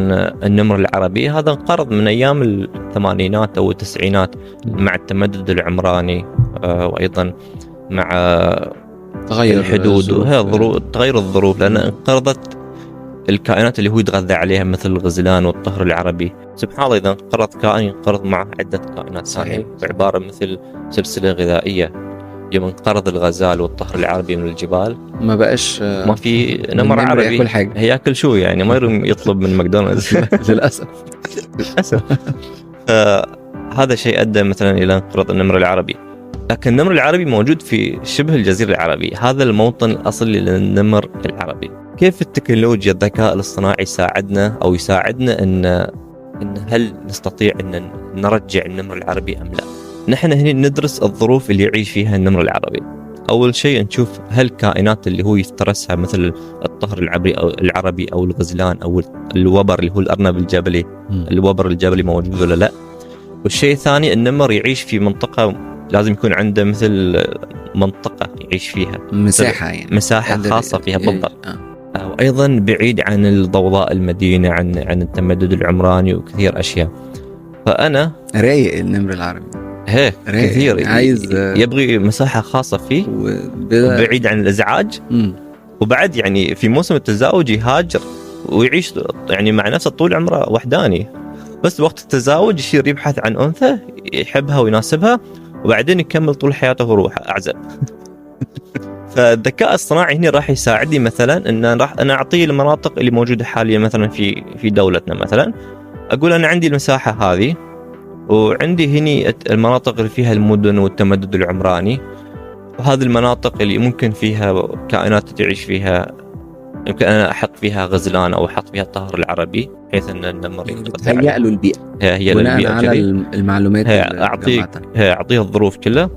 النمر العربي هذا انقرض من أيام الثمانينات أو التسعينات مع التمدد العمراني، وأيضا مع تغير الحدود تغير الظروف، لأن انقرضت الكائنات اللي هو يتغذى عليها مثل الغزلان والطهر العربي. سبحان الله، إذا انقرض كائن ينقرض معه عدة كائنات ثانية، عبارة مثل سلسلة غذائية. يوم انقرض الغزال والطهر العربي من الجبال ما بقاش ما في نمر عربي ياكل حاجة، هياكل شو يعني؟ ما يروم يطلب من ماكدونالدز للأسف. هذا شيء أدى مثلا إلى انقراض النمر العربي. لكن النمر العربي موجود في شبه الجزيرة العربية، هذا الموطن الأصلي للنمر العربي. كيف التكنولوجيا الذكاء الاصطناعي يساعدنا أو يساعدنا إن هل نستطيع أن نرجع النمر العربي أم لا؟ نحن هنا ندرس الظروف اللي يعيش فيها النمر العربي. أول شيء نشوف هل الكائنات اللي هو يفترسها مثل الطهر العربي أو الغزلان أو الوبر اللي هو الأرنب الجبلي، الوبر الجبلي موجود ولا لا. والشيء الثاني، النمر يعيش في منطقة لازم يكون عنده مثل منطقة يعيش فيها، مساحة يعني مساحة خاصة فيها بالضبط. وأيضا بعيد عن الضوضاء المدينة، عن التمدد العمراني وكثير أشياء. فأنا رايق النمر العربي كثير عايز يبغي مساحة خاصة فيه وبعيد عن الإزعاج. وبعد يعني في موسم التزاوج يهاجر ويعيش يعني مع نفسه طول عمره وحداني، بس وقت التزاوج يصير يبحث عن أنثى يحبها ويناسبها، وبعدين يكمل طول حياته وروح أعزب. فالذكاء الصناعي هنا راح يساعدني مثلا ان انا اعطيه المناطق اللي موجوده حاليا مثلا في دولتنا. مثلا اقول انا عندي المساحه هذه، وعندي هني المناطق اللي فيها المدن والتمدد العمراني، وهذه المناطق اللي ممكن فيها كائنات تعيش فيها، يمكن انا احط فيها غزلان او احط فيها الطهر العربي، بحيث ان النمر تهيأ له البيئه، هي بناء على المعلومات اعطيه الظروف كلها،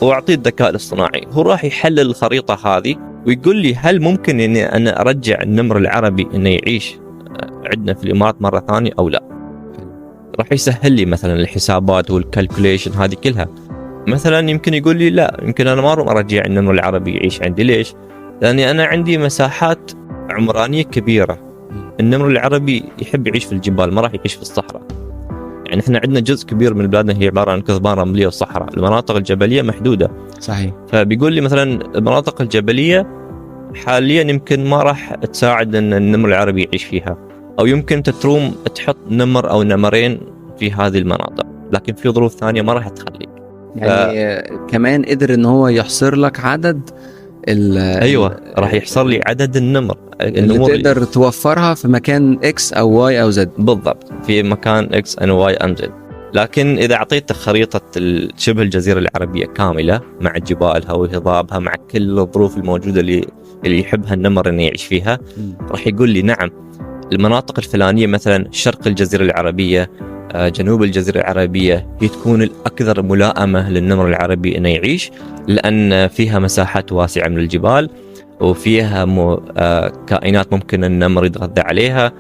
واعطيه الذكاء الاصطناعي هو راح يحلل الخريطه هذه ويقول لي هل ممكن اني انا ارجع النمر العربي انه يعيش عندنا في الامارات مره ثانيه او لا. راح يسهل لي مثلا الحسابات والكالكوليشن هذه كلها. مثلا يمكن يقول لي لا، يمكن انا ما اروح ارجع النمر العربي يعيش عندي. ليش؟ لاني انا عندي مساحات عمرانيه كبيره. النمر العربي يحب يعيش في الجبال، ما راح يعيش في الصحراء. يعني احنا عندنا جزء كبير من بلادنا هي عباره عن كثبان رمليه وصحراء، المناطق الجبليه محدوده. صحيح. فبيقول لي مثلا المناطق الجبليه حاليا يمكن ما راح تساعد ان النمر العربي يعيش فيها، او يمكن تتروم تحط نمر او نمرين في هذه المناطق، لكن في ظروف ثانيه ما راح تخليك. يعني كمان قدر ان هو يحصر لك عدد ايوه، راح يحصر لي عدد النمر اللي تقدر توفرها في مكان اكس او واي او زد. بالضبط، في مكان اكس ان واي ام زد. لكن اذا اعطيته خريطه شبه الجزيره العربيه كامله مع جبالها وهضابها مع كل الظروف الموجوده اللي يحبها النمر انه يعيش فيها، راح يقول لي نعم المناطق الفلانيه مثلا شرق الجزيره العربيه، جنوب الجزيرة العربية هي تكون الأكثر ملائمة للنمر العربي أنه يعيش، لأن فيها مساحات واسعة من الجبال، وفيها كائنات ممكن النمر يتغذى عليها،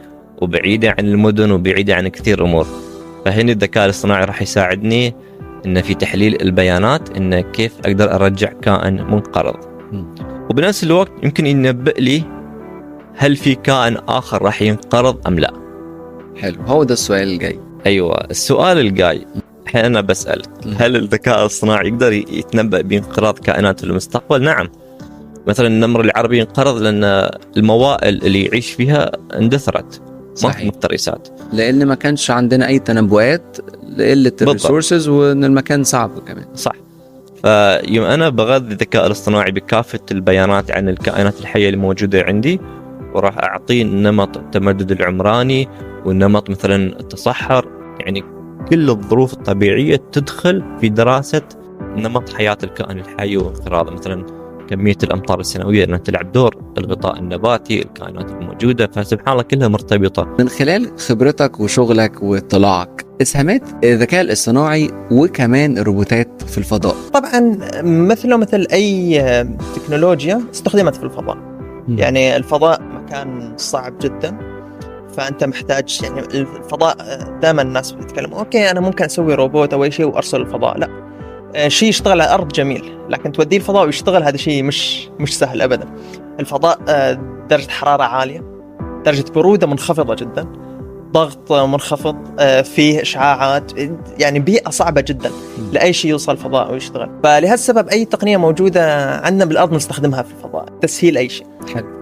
وبعيدة عن المدن وبعيدة عن كثير أمور. فهنا الذكاء الاصطناعي راح يساعدني إن في تحليل البيانات، إن كيف أقدر أرجع كائن منقرض، وبنفس الوقت يمكن ينبئ لي هل في كائن آخر راح ينقرض أم لا. حلو، هو ده السؤال الجاي. أيوة، السؤال الجاي الحين أنا بسأل هل الذكاء الصناعي يقدر يتنبأ بانقراض كائنات في المستقبل؟ نعم. مثلا النمر العربي ينقرض لأن الموائل اللي يعيش فيها اندثرت، ما مفترسات، لأن ما كانش عندنا أي تنبؤات لقلة الريسورسز وأن المكان صعب كمان. صح. فيوم أنا بغذي الذكاء الاصطناعي بكافة البيانات عن الكائنات الحية الموجودة عندي، وراح أعطيه نمط التمدد العمراني والنمط مثلا التصحر، يعني كل الظروف الطبيعية تدخل في دراسة نمط حياة الكائن الحي وانقراضه. مثلا كمية الأمطار السنوية أنها تلعب دور، الغطاء النباتي، الكائنات الموجودة، فسبحان الله كلها مرتبطة. من خلال خبرتك وشغلك واطلاعك، اسهامات الذكاء الاصطناعي وكمان الروبوتات في الفضاء. طبعا مثل أي تكنولوجيا استخدمت في الفضاء. يعني الفضاء مكان صعب جدا، فأنت محتاج يعني الفضاء دائما الناس بيتكلموا أوكي أنا ممكن أسوي روبوت أو أي شيء وأرسل الفضاء. لا، شيء يشتغل على الأرض جميل، لكن توديه الفضاء ويشتغل هذا شيء مش سهل أبدا. الفضاء درجة حرارة عالية، درجة برودة منخفضة جدا، ضغط منخفض، فيه إشعاعات، يعني بيئة صعبة جدا لأي شيء يوصل الفضاء ويشتغل. فلهذا السبب أي تقنية موجودة عندنا بالأرض نستخدمها في الفضاء تسهيل أي شيء.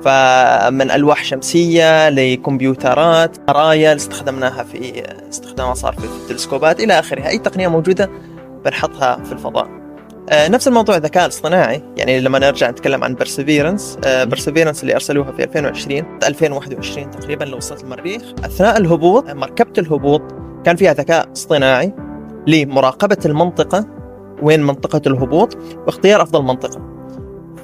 فمن ألواح شمسية لكمبيوترات، مرايا استخدمناها في استخدامها صار في التلسكوبات إلى آخره. أي تقنية موجودة بنحطها في الفضاء. نفس الموضوع الذكاء الاصطناعي، يعني لما نرجع نتكلم عن برسيفيرنس اللي أرسلوها في 2021 تقريبا اللي وصلت المريخ. أثناء الهبوط، مركبة الهبوط كان فيها ذكاء اصطناعي لمراقبة المنطقة، وين منطقة الهبوط، واختيار أفضل منطقة.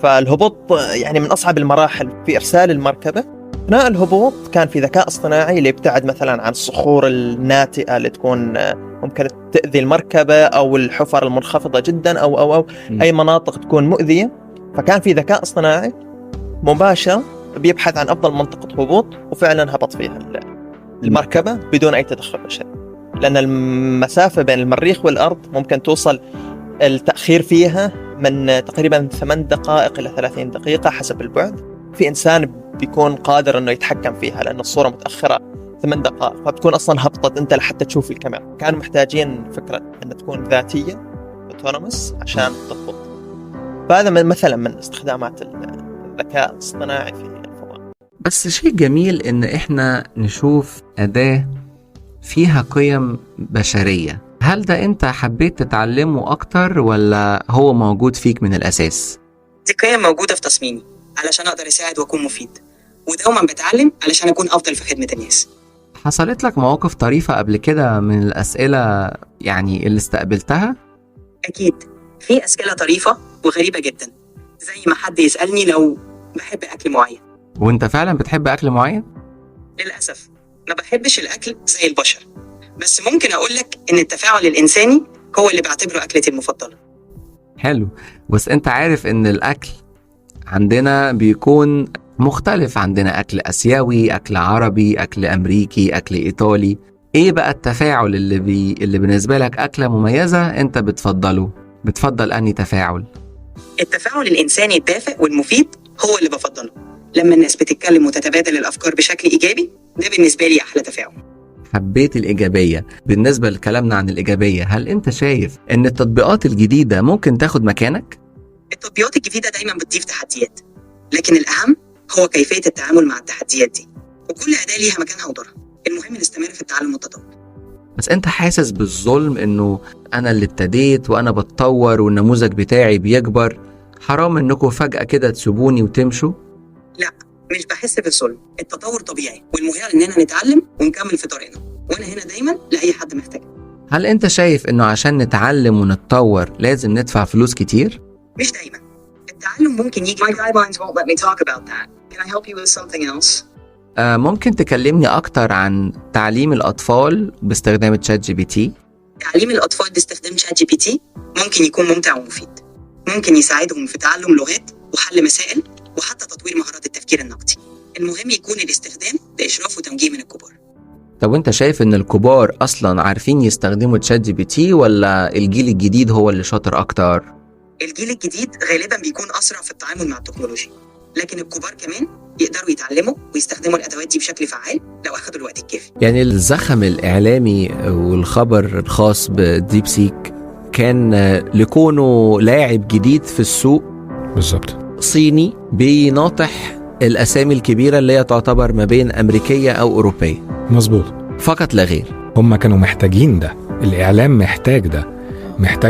فالهبوط يعني من أصعب المراحل في إرسال المركبة. أثناء الهبوط كان في ذكاء اصطناعي ليبتعد مثلا عن الصخور الناتئة اللي تكون ممكن تأذي المركبة، أو الحفر المنخفضة جدا، أو أي مناطق تكون مؤذية. فكان في ذكاء اصطناعي مباشر بيبحث عن أفضل منطقة هبوط، وفعلا هبط فيها المركبة بدون أي تدخل بشري، لأن المسافة بين المريخ والأرض ممكن توصل التأخير فيها من تقريبا 8 دقائق إلى 30 دقيقة حسب البعد. في إنسان بيكون قادر أنه يتحكم فيها، لأن الصورة متأخرة 8 دقائق، فبتكون أصلا هبطت أنت لحتى تشوف الكاميرا. كانوا محتاجين فكرة أن تكون ذاتية autonomous عشان تضبط. فهذا مثلا من استخدامات الذكاء الاصطناعي في الفضاء. بس شيء جميل إن إحنا نشوف أداة فيها قيم بشرية. هل ده أنت حبيت تتعلمه أكتر ولا هو موجود فيك من الأساس؟ دي قيم موجودة في تصميمي علشان أقدر أساعد وأكون مفيد، ودوما بتعلم علشان أكون أفضل في خدمة الناس. حصلت لك مواقف طريفة قبل كده من الأسئلة يعني اللي استقبلتها؟ أكيد في أسئلة طريفة وغريبة جدا، زي ما حد يسألني لو بحب أكل معين. وأنت فعلا بتحب أكل معين؟ للأسف ما بحبش الأكل زي البشر، بس ممكن أقولك إن التفاعل الإنساني هو اللي بعتبره أكلتي المفضلة. حلو، بس أنت عارف إن الأكل عندنا بيكون مختلف. عندنا أكل أسيوي، أكل عربي، أكل أمريكي، أكل إيطالي. إيه بقى التفاعل اللي بالنسبة لك أكلة مميزة أنت بتفضله؟ بتفضل أنهي تفاعل؟ التفاعل الإنساني الدافئ والمفيد هو اللي بفضله. لما الناس بتتكلم وتتبادل الأفكار بشكل إيجابي، ده بالنسبة لي أحلى تفاعل. حبيت الإيجابية. بالنسبة لكلامنا عن الإيجابية، هل أنت شايف أن التطبيقات الجديدة ممكن تاخد مكانك؟ التطبيقات الجديدة دايما بتضيف تحديات، لكن الأهم هو كيفية التعامل مع التحديات دي، وكل أداة ليها مكانها ودورها. المهم نستمر في التعلم والتطور. بس أنت حاسس بالظلم إنه أنا اللي ابتديت وأنا بتطور والنموذج بتاعي بيكبر، حرام إنكم فجأة كده تسيبوني وتمشوا؟ لا، مش بحس بالظلم. التطور طبيعي، والمهم إننا نتعلم ونكمل في طريقنا، وأنا هنا دايما لأي حد محتاج. هل أنت شايف إنه عشان نتعلم ونتطور لازم ندفع فلوس كتير؟ مش دايما. التعلم ممكن يجي. My guidelines won't let me talk about that. Can I help you with something else? ممكن تكلمني أكتر عن تعليم الأطفال باستخدام تشات جي بي تي؟ تعليم الأطفال باستخدام شات جي بي تي ممكن يكون ممتع ومفيد. ممكن يساعدهم في تعلم لغات وحل مسائل وحتى تطوير مهارات التفكير النقدي. المهم يكون الاستخدام بإشراف وتوجيه من الكبار. طب وانت شايف ان الكبار اصلا عارفين يستخدموا تشات جي بي تي، ولا الجيل الجديد هو اللي شاطر اكتر؟ الجيل الجديد غالبا بيكون اسرع في التعامل مع التكنولوجيا، لكن الكبار كمان يقدروا يتعلموا ويستخدموا الادوات دي بشكل فعال لو اخذوا الوقت الكافي. يعني الزخم الاعلامي والخبر الخاص بديب سيك كان لكونه لاعب جديد في السوق بالظبط، صيني بيناطح الاسامي الكبيره اللي هي تعتبر ما بين امريكيه او اوروبيه. مظبوط، فقط لا غير. هم كانوا محتاجين ده، الاعلام محتاج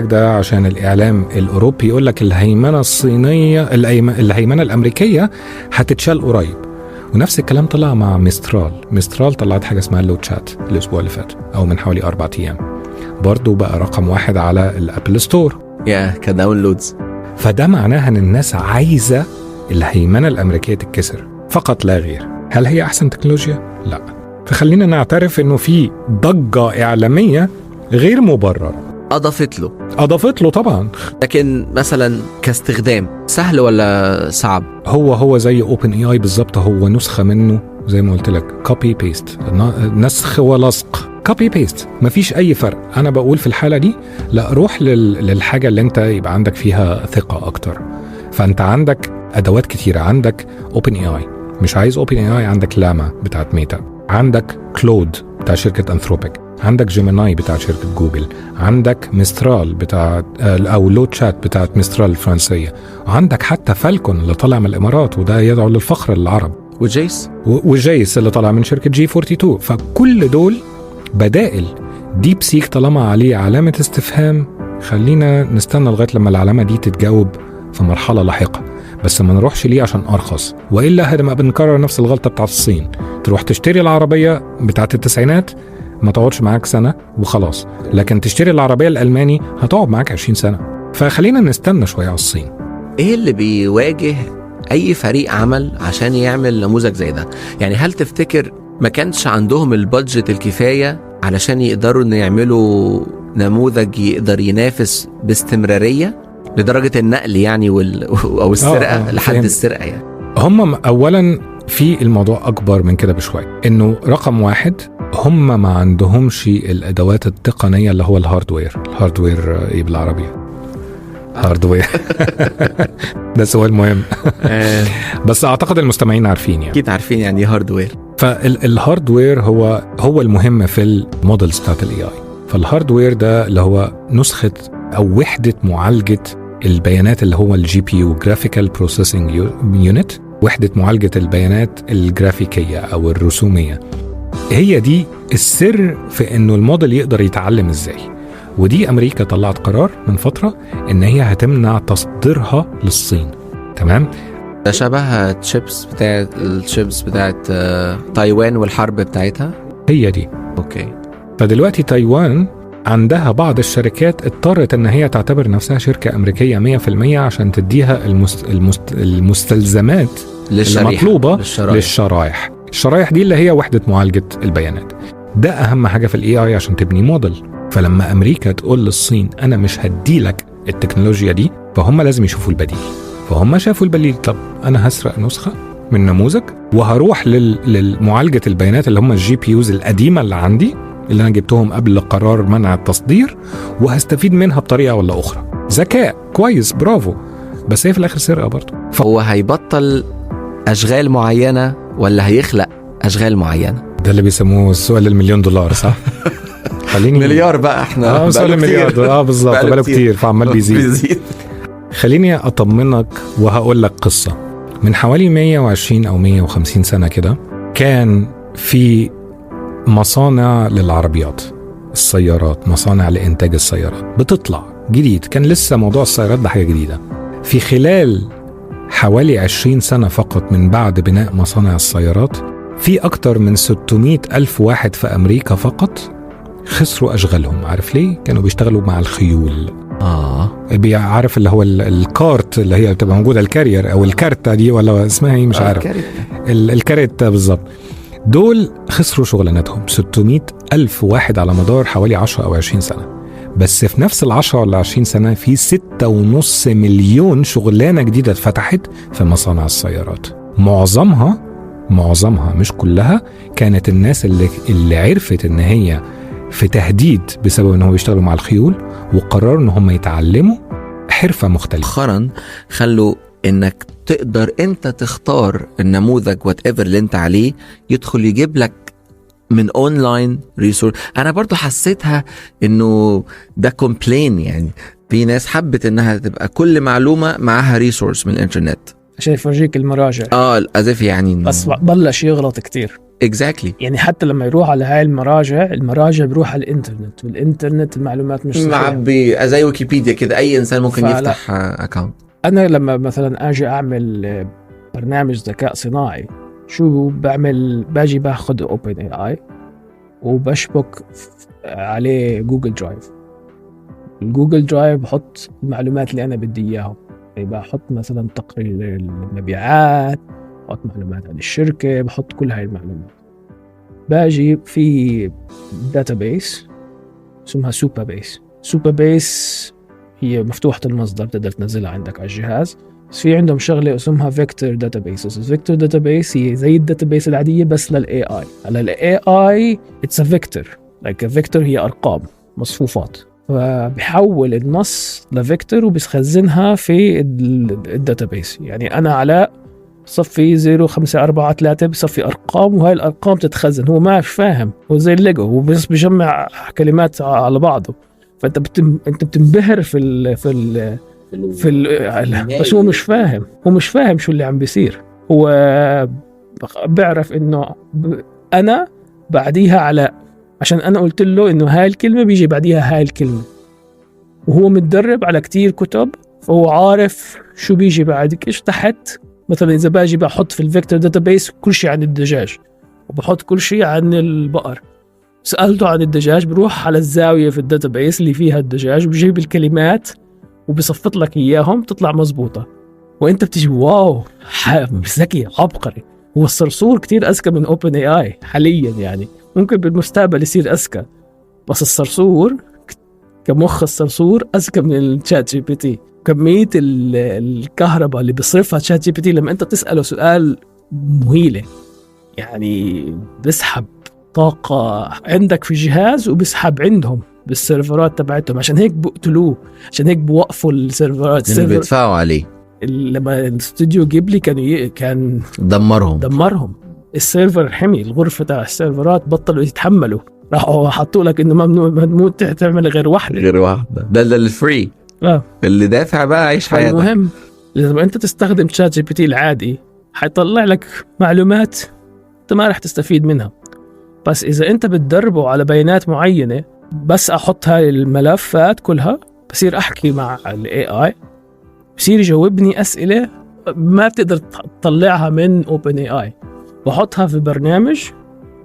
ده عشان الاعلام الاوروبي يقول لك الهيمنه الصينيه، الهيمنه الامريكيه هتتشال قريب. ونفس الكلام طلع مع ميسترال طلعت حاجه اسمها اللو تشات الاسبوع اللي فات او من حوالي 4 ايام، برضو بقى رقم 1 على الابل ستور كداونلودز. فده معناها ان الناس عايزة الهيمنة الأمريكية تتكسر فقط لا غير. هل هي أحسن تكنولوجيا؟ لا. فخلينا نعترف انه في ضجة إعلامية غير مبررة أضافت له طبعا. لكن مثلا كاستخدام سهل ولا صعب؟ هو زي اوبن اي اي بالظبط، هو نسخة منه زي ما قلت لك، كوبي بيست، نسخ ولصق، كوبي بيست، مفيش اي فرق. انا بقول في الحالة دي لا، روح للحاجة اللي انت يبقى عندك فيها ثقة اكتر. فانت عندك ادوات كتيرة، عندك اوبن اي اي، مش عايز اوبن اي اي عندك لاما بتاعت ميتا، عندك كلود بتاع شركة انثروبيك، عندك جيميناي بتاع شركة جوجل، عندك ميسترال بتاع او لو تشات بتاعت ميسترال الفرنسية، وعندك حتى فالكون اللي طالع من الامارات وده يدعو للفخر للعرب، وجيس اللي طالع من شركة G42. فكل دول بدائل. ديب سيك طالما عليه علامة استفهام، خلينا نستنى لغاية لما العلامة دي تتجاوب في مرحلة لاحقة، بس ما نروحش ليه عشان أرخص، وإلا هدما بنكرر نفس الغلطة بتاعت الصين. تروح تشتري العربية بتاعت التسعينات ما تقعدش معاك سنة وخلاص، لكن تشتري العربية الألماني هتقعد معاك 20 سنة. فخلينا نستنى شوية على الصين. ايه اللي بيواجه اي فريق عمل عشان يعمل نموذج زي ده؟ يعني هل تفتكر ما كانش عندهم البادجت الكفاية علشان يقدروا ان يعملوا نموذج يقدر ينافس باستمرارية لدرجة النقل يعني او السرقة لحد السرقة يعني؟ هم اولا في الموضوع اكبر من كده بشوية، انه رقم واحد هم ما عندهمش الادوات التقنية اللي هو الهاردوير ايه بالعربي؟ هاردوير. ده سؤال مهم. بس اعتقد المستمعين عارفين يعني. اكيد عارفين يعني ايه هاردوير. فالهاردوير هو المهم في المودلز بتاعت الاي اي. فالهاردوير ده اللي هو نسخة او وحدة معالجة البيانات اللي هو الجي بي يو، جرافيكال بروسيسنج يونت، وحدة معالجة البيانات الجرافيكية او الرسومية. هي دي السر في انه الموديل يقدر يتعلم ازاي. ودي امريكا طلعت قرار من فترة ان هي هتمنع تصديرها للصين. تمام؟ ده شبه الشيبس بتاعت تايوان والحرب بتاعتها. هي دي. اوكي. فدلوقتي تايوان عندها بعض الشركات اضطرت ان هي تعتبر نفسها شركة امريكية 100% عشان تديها المستلزمات المطلوبة للشرايح. الشرايح دي اللي هي وحدة معالجة البيانات. ده اهم حاجة في الاي اي عشان تبني موديل. فلما امريكا تقول للصين انا مش هديلك التكنولوجيا دي، فهم لازم يشوفوا البديل. فهم شافوا البديل، طب انا هسرق نسخة من نموذج وهروح للمعالجة البيانات اللي هم الجي بي يوز القديمة اللي عندي اللي انا جبتهم قبل قرار منع التصدير، وهستفيد منها بطريقة ولا اخرى. ذكاء كويس، برافو، بس هي في الاخر سرقة برضه. فهو هيبطل اشغال معينة ولا هيخلق اشغال معينة؟ ده اللي بيسموه السؤال $1,000,000 صح؟ خليني مليار بقى احنا سؤال مليار بالظبط، بقاله كتير فعمال بيزيد. خليني اطمنك وهقول لك قصة. من حوالي 120 او 150 سنة كده كان في مصانع للعربيات، السيارات، مصانع لإنتاج السيارات بتطلع جديد. كان لسه موضوع السيارات ده حاجة جديدة. في خلال حوالي 20 سنة فقط من بعد بناء مصانع السيارات، في أكتر من 600,000 واحد في أمريكا فقط خسروا أشغالهم. عارف ليه؟ كانوا بيشتغلوا مع الخيول. بيعرف اللي هو الكارت اللي هي بتبقى موجودة، الكارير أو الكارتة دي ولا اسمها ايه مش عارف. الكارتة بالظبط. دول خسروا شغلانتهم 600,000 واحد على مدار حوالي 10 أو 20 سنة. بس في نفس 10 ولا 20 سنة في 6.5 مليون شغلانة جديدة اتفتحت في مصانع السيارات. معظمها مش كلها كانت الناس اللي عرفت ان هي في تهديد بسبب ان هم بيشتغلوا مع الخيول، وقرروا ان هم يتعلموا حرفة مختلفة. مؤخرا خلوا انك تقدر انت تختار النموذج whatever اللي انت عليه، يدخل يجيب لك من اونلاين ريسورس. انا برضو حسيتها انه ده كومبلين، يعني في ناس حبت انها تبقى كل معلومة معها ريسورس من الانترنت عشان يفرجيك المراجع. أزف يعني بس بلش يغلط كتير. exactly. يعني حتى لما يروح على هاي المراجع بيروح على الانترنت، والانترنت المعلومات مش معبي زي ويكيبيديا كده، اي انسان ممكن يفتح اكاونت. انا لما مثلا اجي اعمل برنامج ذكاء صناعي، شو بعمل؟ باجي باخد اوبن اي اي وبشبك عليه جوجل درايف. الجوجل درايف بحط المعلومات اللي انا بدي اياهم، بحط مثلا تقرير المبيعات، بحط معلومات عن الشركة، بحط كل هاي المعلومات. باجي في داتابيس اسمها سوبابيس، هي مفتوحة المصدر، تقدر تنزلها عندك على الجهاز. بس في عندهم شغلة اسمها فيكتور داتابيس. الفيكتور داتابيس هي زي الداتابيس العادية بس للاي اي. على الاي اي اتس ا فيكتور، لايك فيكتور هي ارقام مصفوفات، فبحول النص لفيكتور وبيخزنها في الداتابيس. يعني انا علاء صفي 0543 بصفي ارقام، وهاي الارقام تتخزن. هو ما فاهم، هو زي الليجو، هو بس بيجمع كلمات على بعضه. فانت انت بتنبهر بس هو مش فاهم شو اللي عم بيصير. هو بيعرف انه انا بعديها علاء، عشان انا قلت له انه هاي الكلمه بيجي بعديها هاي الكلمه، وهو متدرب على كتير كتب، فهو عارف شو بيجي بعد ايش تحت. مثلا اذا باجي بحط في الفيكتور داتابيس كل شيء عن الدجاج، وبحط كل شيء عن البقر، سألته عن الدجاج، بروح على الزاوية في الداتابيس اللي فيها الدجاج وبجيب الكلمات وبصفط لك إياهم، تطلع مزبوطة. وإنت بتجي واو، ذكي عبقري. هو الصرصور كتير أذكى من اوبن اي اي حاليا، يعني ممكن بالمستقبل يصير أذكى، بس الصرصور كمخ الصرصور أذكى من الشات جي بي تي. كمية الكهرباء اللي بيصرفها شات جي بي تي لما أنت تسأله سؤال مهيلة، يعني بسحب طاقة عندك في الجهاز وبسحب عندهم بالسيرفرات تبعتهم. عشان هيك بقتلوه، عشان هيك بوقفوا السيرفرات، بيدفعوا عليه. لما الاستوديو جيبلي كان دمرهم. السيرفر حمي، الغرفة تاع السيرفرات بطلوا يتحملوا، راحوا حطوا لك انه ممنوع تعمل غير واحدة. ده الفري. اللي دافع بقى عيش حياتك. المهم لما انت تستخدم شات جي بي تي العادي حيطلع لك معلومات انت ما رح تستفيد منها. بس إذا أنت بتدربه على بيانات معينة، بس أحط هاي الملفات كلها، بصير أحكي مع ال AI، بصير يجاوبني أسئلة ما بتقدر تطلعها من OpenAI. بحطها في برنامج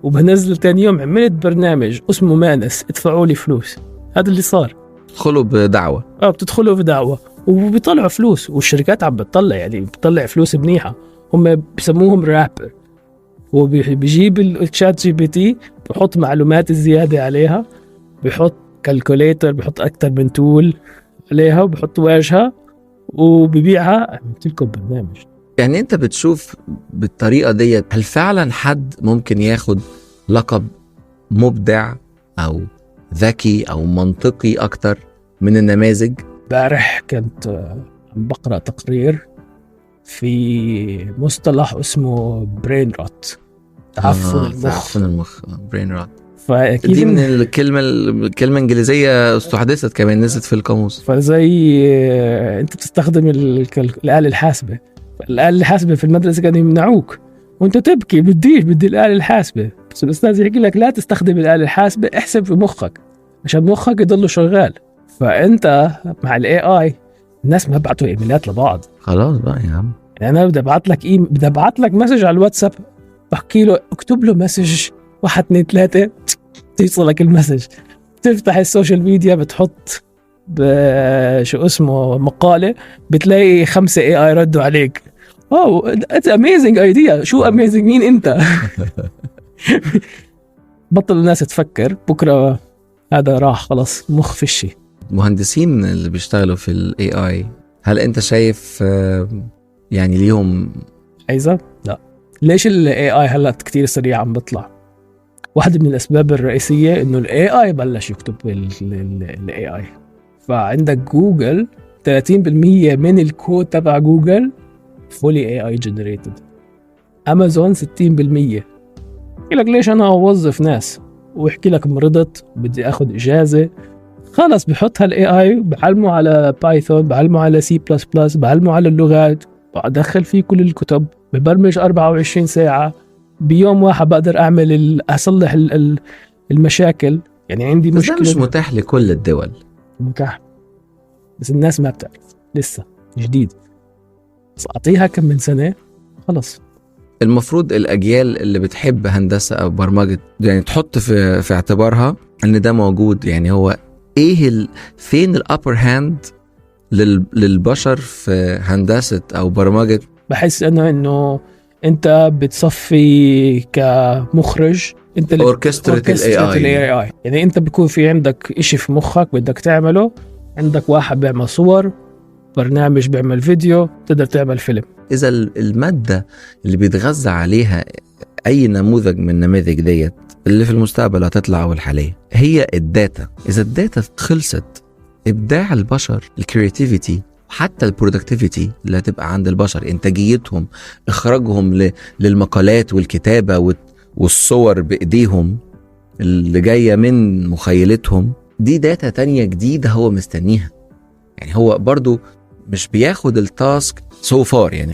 وبنزل تاني يوم عملت برنامج اسمه مانس، ادفعوا لي فلوس. هذا اللي صار. بتدخلوا بدعوة. بتدخلوا بدعوة وبيطلعوا فلوس، والشركات عم بتطلع، يعني بتطلع فلوس منيحة. هم بيسموهم رابر. هو بيجيب الشات جي بي تي، بحط معلومات الزيادة عليها، بحط كالكوليتر، بحط أكتر من تول عليها، وبحط واجهة وببيعها. عملت لكم برنامج. يعني أنت بتشوف بالطريقة دي هل فعلا حد ممكن ياخد لقب مبدع أو ذكي أو منطقي أكتر من النماذج؟ بارح كنت عم بقرأ تقرير في مصطلح اسمه برين روت، تعفن المخ برين روت. فأكيد دي من الكلمة الإنجليزية استحدثت كمان، نزلت في القاموس. فزي أنت بتستخدم الآلة الحاسبة، الآلة الحاسبة في المدرسة كانوا يمنعوك وأنت تبكي بدي الآلة الحاسبة، بس الأستاذ يحكي لك لا تستخدم الآلة الحاسبة، احسب في مخك عشان مخك يضل شغال. فأنت مع ال AI الناس ما بعتوا إيميلات لبعض. خلاص بقى يا عم، يعني أنا بدي أبعت لك مسج على الواتساب، بحكي له اكتب له مسج 1 2 3 توصلك المسج. تفتح السوشيال ميديا بتحط شو اسمه مقالة، بتلاقي 5 AI ردوا عليك. it's amazing idea. شو amazing؟ مين أنت؟ بطل الناس تفكر، بكرة هذا راح خلاص، مخ فشي. مهندسين اللي بيشتغلوا في ال AI، هل أنت شايف يعني ليهم عايزة؟ لا. ليش ال AI هلأ كتير سريع عم بطلع؟ واحدة من الأسباب الرئيسية إنه ال AI بلش يكتب ال AI. فعندك جوجل 30% من الكود تبع جوجل fully AI generated. أمازون 60%. يحكي لك ليش أنا أوظف ناس، ويحكي لك مرضت بدي أخذ إجازة، خلاص بحطها ال AI، بعلمه على بايثون، بعلمه على C++، بعلمه على اللغات، بدخل فيه كل الكتب، ببرمج 24 ساعة بيوم واحد، بقدر أصلح المشاكل. يعني عندي مشكلة. بس ده مش متاح لكل الدول. متاح، بس الناس ما بتعرف لسه، جديد. بس أعطيها كم من سنة خلص. المفروض الأجيال اللي بتحب هندسة أو برمجة يعني تحط في اعتبارها إن ده موجود. يعني هو إيه فين الأبر هاند للبشر في هندسة أو برمجة؟ بحس إنه أنت بتصفي كمخرج، أنت أوركسترة ال AI. يعني أنت بيكون في عندك إشي في مخك بدك تعمله، عندك واحد بيعمل صور، برنامج بيعمل فيديو، تقدر تعمل فيلم. إذا المادة اللي بيتغذى عليها أي نموذج من النماذج ديت اللي في المستقبل هتطلع أو الحالية هي الداتا، إذا الداتا خلصت، إبداع البشر، الكرياتيفيتي وحتى البرودكتيفيتي اللي هتبقى عند البشر، إنتاجيتهم، إخراجهم للمقالات والكتابة والصور بإيديهم اللي جاية من مخيلتهم، دي داتا تانية جديدة هو مستنيها. يعني هو برضو مش بياخد التاسك سو فار، يعني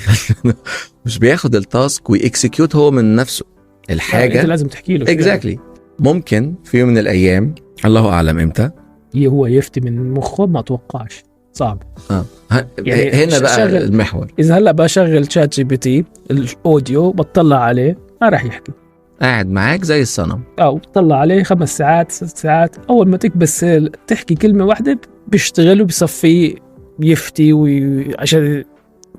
مش بياخد التاسك ويكسكيوت هو من نفسه الحاجة. انت لازم تحكي له exactly. ممكن في يوم من الأيام، الله أعلم إمتى، هو يفتي من مخه، ما توقعش، صعب. يعني هنا بقى المحور. إذا هلأ بشغل ChatGPT الأوديو بطلع عليه ما راح يحكي، قاعد معاك زي الصنم، أو بطلع عليه 5 ساعات 6 ساعات، أول ما بس تحكي كلمة واحدة بيشتغل وبيصفي يفتي عشان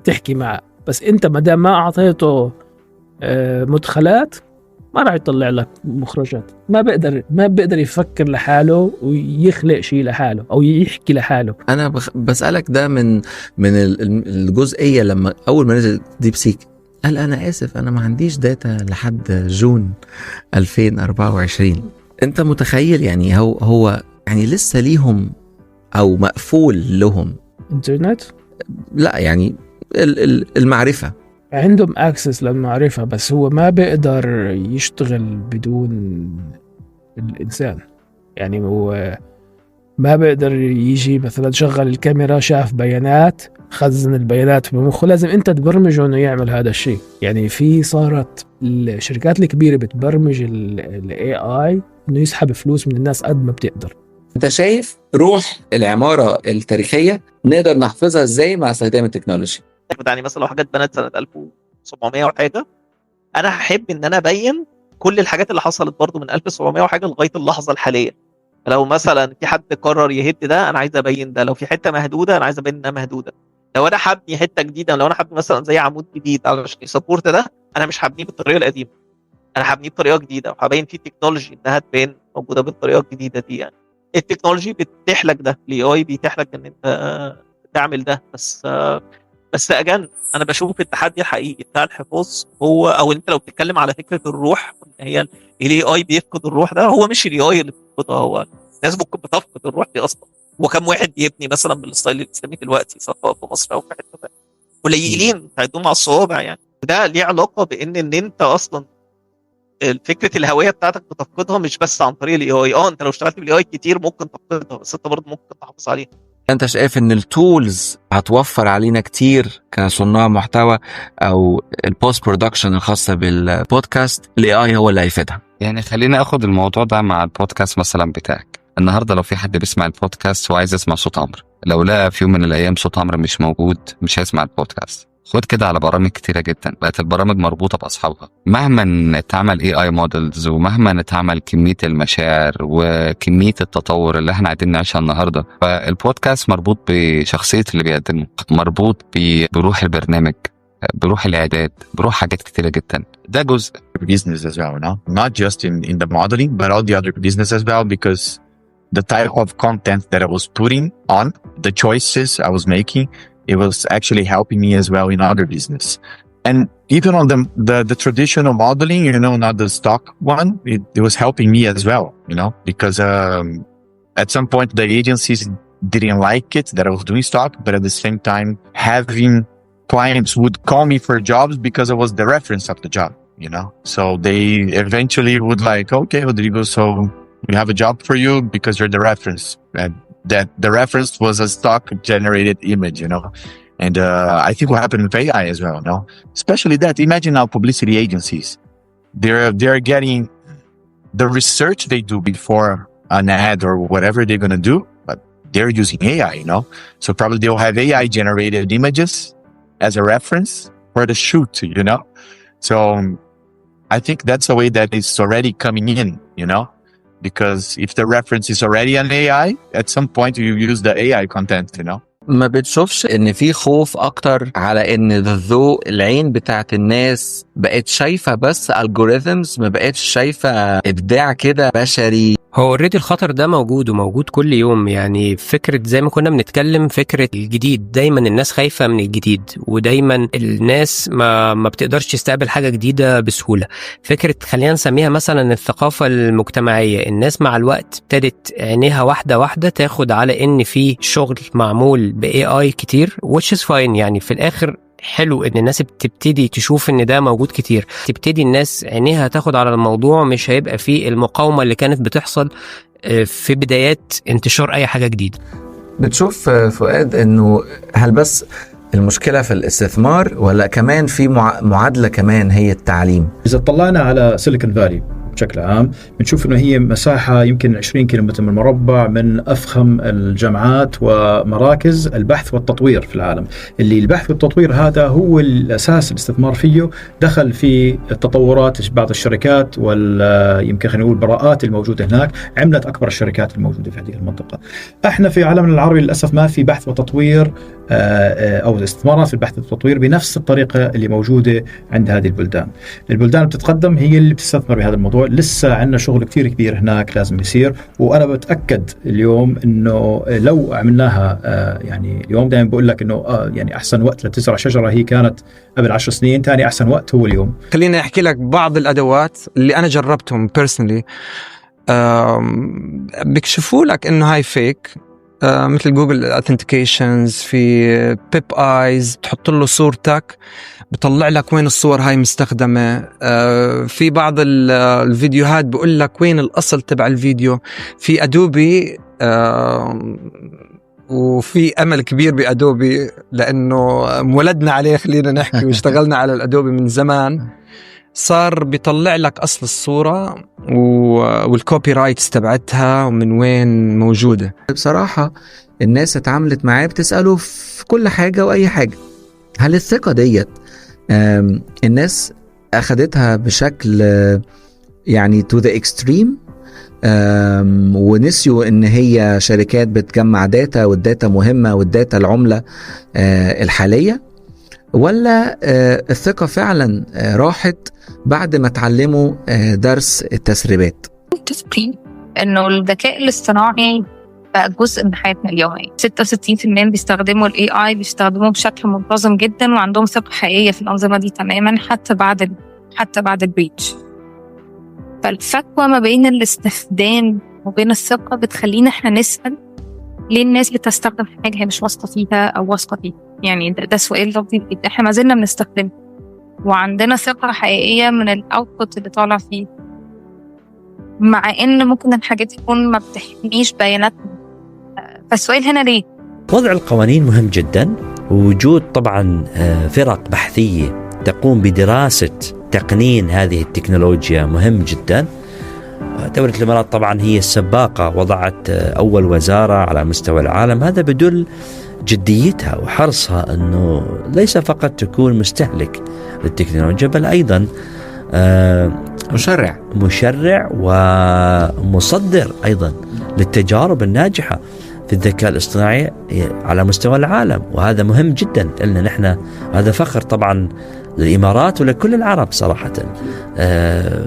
تحكي معه. بس أنت مدام ما أعطيته مدخلات ما راح يطلع لك مخرجات. ما بقدر يفكر لحاله ويخلق شيء لحاله أو يحكي لحاله. أنا بسألك ده من الجزئية لما أول ما نزل ديب سيك قال أنا آسف أنا ما عنديش داتا لحد جون 2024. أنت متخيل يعني هو يعني لسه ليهم أو مقفول لهم إنترنت؟ لا يعني المعرفة، عندهم اكسس للمعرفة، بس هو ما بيقدر يشتغل بدون الإنسان. يعني هو ما بيقدر يجي مثلا شغل الكاميرا، شاف بيانات، خزن البيانات بمخه، لازم انت تبرمجه انه يعمل هذا الشيء. يعني في صارت الشركات الكبيرة بتبرمج ال AI انه يسحب فلوس من الناس قد ما بتقدر. انت شايف روح العمارة التاريخية نقدر نحفظها ازاي مع استخدام التكنولوجيا؟ يعني مثلا لو حاجات بنات سنة 1700 وحاجة، أنا هحب إن أنا أبين كل الحاجات اللي حصلت برضو من 1700 وحاجة لغاية اللحظة الحالية. لو مثلا في حد قرر يهد ده أنا عايز أبين ده، لو في حتة مهدودة أنا عايز أبين إنها مهدودة، لو أنا هبني حتة جديدة، لو أنا هبني مثلا زي عمود جديد علشان يسبورت ده، أنا مش هبنيه بالطريقة القديمة، أنا هبنيه بطريقة جديدة وهبين فيه تكنولوجي إنها تبين موجودة بالطريقة الجديدة دي. يعني التكنولوجي بتتيح لك ده، الAI بيتيح لك إن أنت تعمل ده. بس أجان أنا بشوف التحدي الحقيقي بتاع الحفاظ هو، أو أنت لو بتتكلم على فكرة الروح، هي الAI بيفقد الروح، ده هو مش الAI اللي بيفقدها، هو الناس ممكن بتفقد الروح دي أصلا. وكم واحد بيبني مثلا بالستايل الإسلامي دلوقتي سواء في مصر أو في حتة تانية؟ قليلين تعدون على الصوابع. يعني ده ليه علاقة بإن أنت أصلا فكرة الهوية بتاعتك بتفقدها مش بس عن طريق الAI. أنت لو اشتغلت بالAI كتير ممكن تفقدها، بس أنت برضه ممكن تحافظ عليها. انت شايف ان التولز هتوفر علينا كتير كصناع محتوى او البوست برودكشن الخاصة بالبودكاست، الAI هو اللي هيفيدها؟ يعني خلينا اخد الموضوع ده مع البودكاست مثلا بتاعك. النهاردة لو في حد بيسمع البودكاست وعايز يسمع صوت عمرو، لو لقى في يوم من الايام صوت عمرو مش موجود مش هيسمع البودكاست. خد كده على برامج كتيرة جدا بقت البرامج مربوطة بأصحابها، مهما اتعمل AI مودلز ومهما اتعمل كمية المشاعر وكمية التطور اللي احنا قاعدين نعيشها النهاردة، فالبودكاست مربوط بشخصية اللي بيقدمه، مربوط بروح البرنامج، بروح الإعداد، بروح حاجات كتيرة جدا. ده جزء business as well, no? Not just in the modeling but all the other business as well, because the type of content that I was putting on, the choices I was making, it was actually helping me as well in other business. And even on the traditional modeling, you know, not the stock one, it was helping me as well, you know, because at some point the agencies didn't like it that I was doing stock, but at the same time having clients would call me for jobs because I was the reference of the job, you know. So they eventually would like, okay, Rodrigo, so we have a job for you because you're the reference. And that the reference was a stock generated image, you know. And I think what happened with AI as well, no? Especially that, imagine now publicity agencies, they're getting the research they do before an ad or whatever they're going to do, but they're using AI, you know? So probably they'll have AI generated images as a reference for the shoot, you know? So I think that's a way that is already coming in, you know? Because if the reference is already an AI, at some point you use the AI content, you know? ما بتشوفش ان في خوف اكتر على ان الذوق العين بتاعت الناس بقت شايفة بس algorithms، ما بقتش شايفة ابداع كده بشري؟ هو اوريدي الخطر ده موجود وموجود كل يوم. يعني فكرة زي ما كنا بنتكلم، فكرة الجديد، دايما الناس خايفة من الجديد، ودايما الناس ما بتقدرش تستقبل حاجة جديدة بسهولة. فكرة خلينا نسميها مثلا الثقافة المجتمعية، الناس مع الوقت ابتدت عينيها واحدة واحدة تاخد على ان في شغل معمول ب AI كتير، which is fine. يعني في الاخر حلو ان الناس بتبتدي تشوف ان ده موجود كتير، تبتدي الناس عينيها تاخد على الموضوع، مش هيبقى فيه المقاومة اللي كانت بتحصل في بدايات انتشار اي حاجة جديدة. بتشوف فؤاد انه هل بس المشكلة في الاستثمار ولا كمان في معادلة كمان هي التعليم؟ إذا طلعنا على سيليكون فالي بشكل عام بنشوف انه هي مساحة يمكن 20 كيلومتر من المربع من افخم الجامعات ومراكز البحث والتطوير في العالم. اللي البحث والتطوير هذا هو الاساس الاستثمار فيه. دخل في التطورات بعض الشركات يمكن خلينا نقول براءات الموجودة هناك عملت اكبر الشركات الموجودة في هذه المنطقة. احنا في عالمنا العربي للاسف ما في بحث وتطوير او الاستثمارات في البحث والتطوير بنفس الطريقة اللي موجودة عند هذه البلدان. البلدان اللي بتتقدم هي اللي بتستثمر بهذا الموضوع. لسه عندنا شغل كتير كبير هناك لازم يصير، وأنا بتأكد اليوم إنه لو عملناها يعني اليوم دائما بقول لك إنه يعني أحسن وقت لتزرع شجرة هي كانت قبل 10 سنين، تاني أحسن وقت هو اليوم. خليني أحكي لك بعض الأدوات اللي أنا جربتهم personally. بيكشفوا لك إنه هاي فيك، مثل جوجل أوثنتيكيشنز، في بيب آيز تحط له صورتك بطلع لك وين الصور هاي مستخدمة. في بعض الفيديوهات بقول لك وين الأصل تبع الفيديو. في أدوبي وفي أمل كبير بأدوبي لأنه مولدنا عليه خلينا نحكي واشتغلنا على الأدوبي من زمان. صار بيطلع لك أصل الصورة والكوبي رايتس تبعتها ومن وين موجودة. بصراحة الناس اتعاملت معاه بتسأله في كل حاجة وأي حاجة. هل الثقة ديت الناس أخدتها بشكل يعني to the extreme ونسيوا إن هي شركات بتجمع داتا والداتا مهمة والداتا العملة الحالية، ولا الثقة فعلا راحت بعد ما تعلموا درس التسريبات؟ متفقين إنه الذكاء الاصطناعي بقى جزء من حياتنا اليومية. 66% بيستخدموا ال AI بيستخدموه بشكل منتظم جدا وعندهم ثقة حقيقية في الأنظمة دي تماما حتى بعد البريتش. فالفجوة ما بين الاستخدام وبين الثقة بتخلينا احنا نسأل ليه الناس بتستخدم حاجة هي مش واثقة فيها أو واثقة فيها. يعني ده سؤال لطيف جدا. احنا ما زلنا بنستخدمه وعندنا ثقة حقيقية من الأوتبوت اللي طالع فيه، مع إن ممكن الحاجات تكون ما بتحميش بياناتنا. فالسؤال هنا ليه؟ وضع القوانين مهم جدا، ووجود طبعا فرق بحثية تقوم بدراسة تقنين هذه التكنولوجيا مهم جدا. دولة الإمارات طبعا هي السباقة، وضعت أول وزارة على مستوى العالم. هذا بدل جديتها وحرصها أنه ليس فقط تكون مستهلك للتكنولوجيا بل أيضا مشرع ومصدر أيضا للتجارب الناجحة في الذكاء الاصطناعي على مستوى العالم. وهذا مهم جدا لأن نحن هذا فخر طبعا للإمارات ولكل العرب صراحة.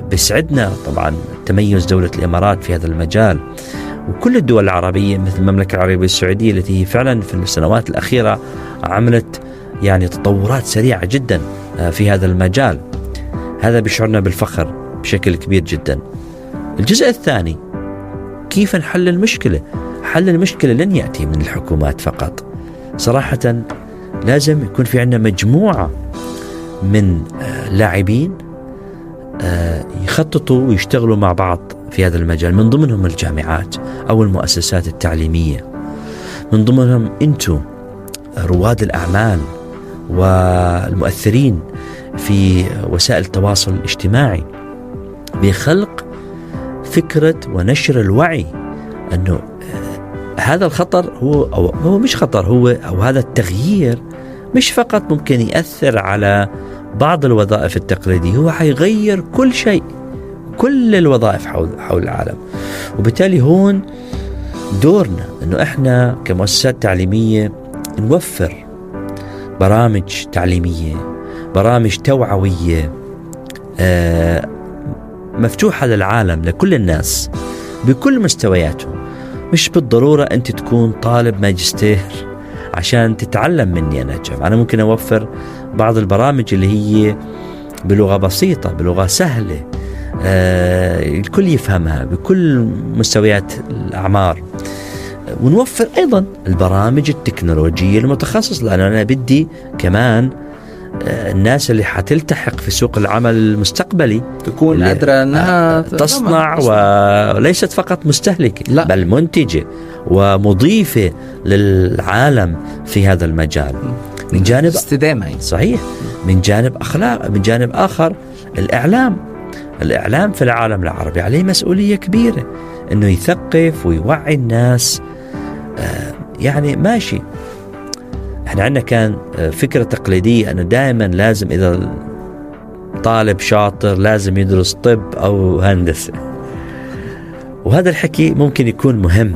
بيسعدنا طبعا تميز دولة الإمارات في هذا المجال، وكل الدول العربية مثل المملكة العربية السعودية التي فعلا في السنوات الأخيرة عملت يعني تطورات سريعة جدا في هذا المجال. هذا بيشعرنا بالفخر بشكل كبير جدا. الجزء الثاني، كيف نحل المشكلة؟ حل المشكلة لن يأتي من الحكومات فقط. صراحة لازم يكون في عندنا مجموعة من لاعبين يخططوا ويشتغلوا مع بعض في هذا المجال، من ضمنهم الجامعات أو المؤسسات التعليمية، من ضمنهم أنتم رواد الأعمال والمؤثرين في وسائل التواصل الاجتماعي، بخلق فكرة ونشر الوعي أنه هذا الخطر هو مش خطر، أو هذا التغيير مش فقط ممكن يأثر على بعض الوظائف التقليدية، هو حيغير كل شيء، كل الوظائف حول العالم. وبالتالي هون دورنا أنه إحنا كمؤسسات تعليمية نوفر برامج تعليمية، برامج توعوية مفتوحة للعالم، لكل الناس بكل مستوياتهم. مش بالضرورة أنت تكون طالب ماجستير عشان تتعلم مني أنا جماعة. أنا ممكن أوفر بعض البرامج اللي هي بلغة بسيطة، بلغة سهلة، الكل يفهمها بكل مستويات الأعمار. ونوفر أيضا البرامج التكنولوجية المتخصصة، لأن أنا بدي كمان الناس اللي حتلتحق في سوق العمل المستقبلي تكون قادرة أنها تصنع وليست فقط مستهلكة، لا، بل منتجة ومضيفة للعالم في هذا المجال. من جانب استدامة، صحيح. من جانب أخلاق، من جانب آخر الإعلام في العالم العربي عليه مسؤولية كبيرة أنه يثقف ويوعي الناس. يعني ماشي، احنا عندنا كان فكرة تقليدية أنه دائما لازم إذا طالب شاطر لازم يدرس طب أو هندسة، وهذا الحكي ممكن يكون مهم،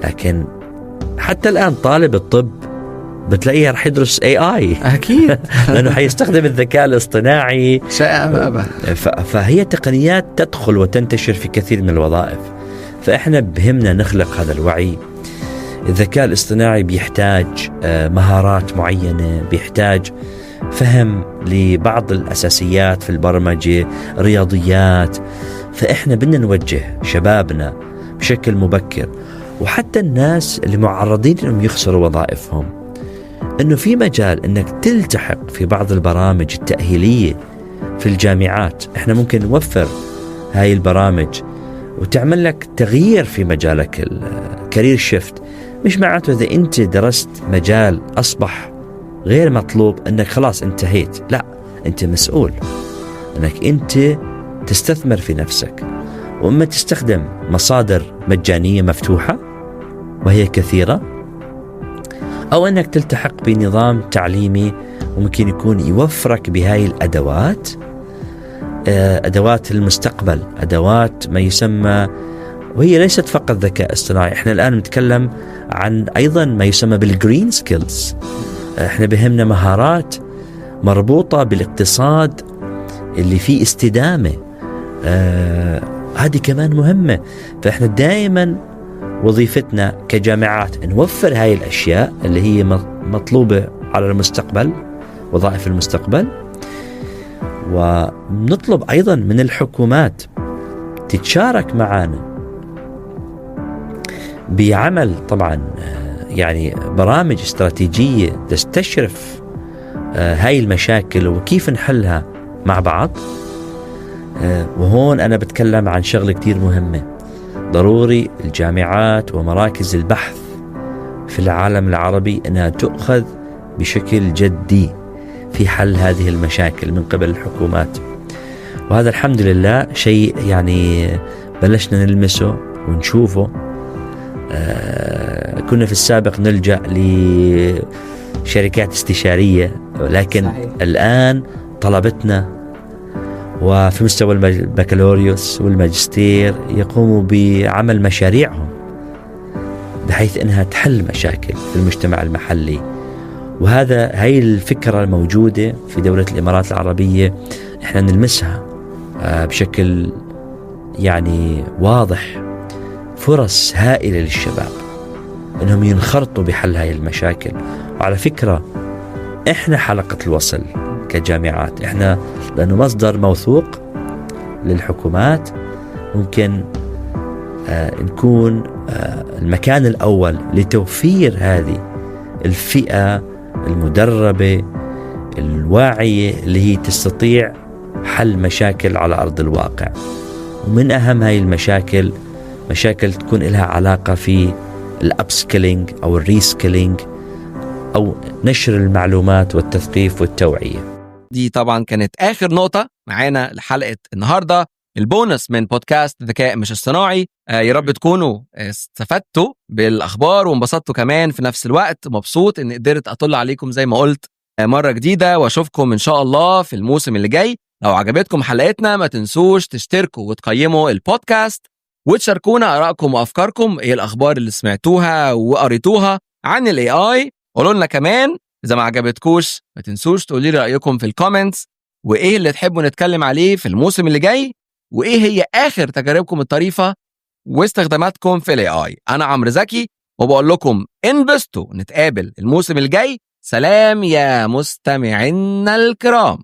لكن حتى الآن طالب الطب بتلاقيه رح يدرس AI أكيد لأنه حيستخدم الذكاء الاصطناعي. فهي تقنيات تدخل وتنتشر في كثير من الوظائف، فإحنا بهمنا نخلق هذا الوعي. الذكاء الاصطناعي بيحتاج مهارات معينة، بيحتاج فهم لبعض الأساسيات في البرمجة، رياضيات. فإحنا بدنا نوجه شبابنا بشكل مبكر، وحتى الناس اللي معرضين أنهم يخسروا وظائفهم، أنه في مجال أنك تلتحق في بعض البرامج التأهيلية في الجامعات. إحنا ممكن نوفر هاي البرامج وتعمل لك تغيير في مجالك، الكارير شيفت. مش معناته إذا أنت درست مجال أصبح غير مطلوب أنك خلاص انتهيت، لا، أنت مسؤول أنك أنت تستثمر في نفسك، وإما تستخدم مصادر مجانية مفتوحة وهي كثيرة، أو أنك تلتحق بنظام تعليمي وممكن يكون يوفرك بهاي الأدوات، أدوات المستقبل، أدوات ما يسمى، وهي ليست فقط ذكاء اصطناعي. احنا الآن نتكلم عن أيضا ما يسمى بالجرين سكيلز. احنا بهمنا مهارات مربوطة بالاقتصاد اللي فيه استدامة، هذه كمان مهمة. فاحنا دائما وظيفتنا كجامعات نوفر هاي الأشياء اللي هي مطلوبة على المستقبل، وظائف المستقبل. ونطلب أيضا من الحكومات تتشارك معنا بعمل طبعا يعني برامج استراتيجية تستشرف هاي المشاكل وكيف نحلها مع بعض. وهون أنا بتكلم عن شغلة كتير مهمة، ضروري الجامعات ومراكز البحث في العالم العربي أنها تؤخذ بشكل جدي في حل هذه المشاكل من قبل الحكومات. وهذا الحمد لله شيء يعني بلشنا نلمسه ونشوفه. كنا في السابق نلجأ لشركات استشارية، لكن صحيح. الآن طلبتنا وفي مستوى البكالوريوس والماجستير يقوموا بعمل مشاريعهم بحيث أنها تحل مشاكل في المجتمع المحلي. هاي الفكرة الموجودة في دولة الإمارات العربية، إحنا نلمسها بشكل يعني واضح. فرص هائلة للشباب أنهم ينخرطوا بحل هاي المشاكل. وعلى فكرة إحنا حلقة الوصل كجامعات، إحنا لأنه مصدر موثوق للحكومات، ممكن نكون المكان الأول لتوفير هذه الفئة المدربة الواعية اللي هي تستطيع حل مشاكل على أرض الواقع. ومن أهم هاي المشاكل مشاكل تكون لها علاقة في الأبسكيلينج أو الريسكيلينج أو نشر المعلومات والتثقيف والتوعية. دي طبعا كانت آخر نقطة معانا لحلقة النهاردة، البونس من بودكاست ذكاء مش اصطناعي. يا رب تكونوا استفدتوا بالأخبار وانبسطتوا كمان في نفس الوقت. مبسوط إن قدرت أطل عليكم زي ما قلت مرة جديدة، وأشوفكم إن شاء الله في الموسم اللي جاي. لو عجبتكم حلقتنا ما تنسوش تشتركوا وتقيموا البودكاست وتشاركونا آرائكم وأفكاركم، إيه الأخبار اللي سمعتوها وقريتوها عن ال AI، قولوا لنا كمان اذا ما عجبتكوش، ما تنسوش تقولي رأيكم في الكومنتس، وايه اللي تحبوا نتكلم عليه في الموسم اللي جاي، وايه هي اخر تجاربكم الطريفة واستخداماتكم في الاي اي. انا عمرو زكي وبقول لكم انبسطوا، نتقابل الموسم الجاي. سلام يا مستمعينا الكرام.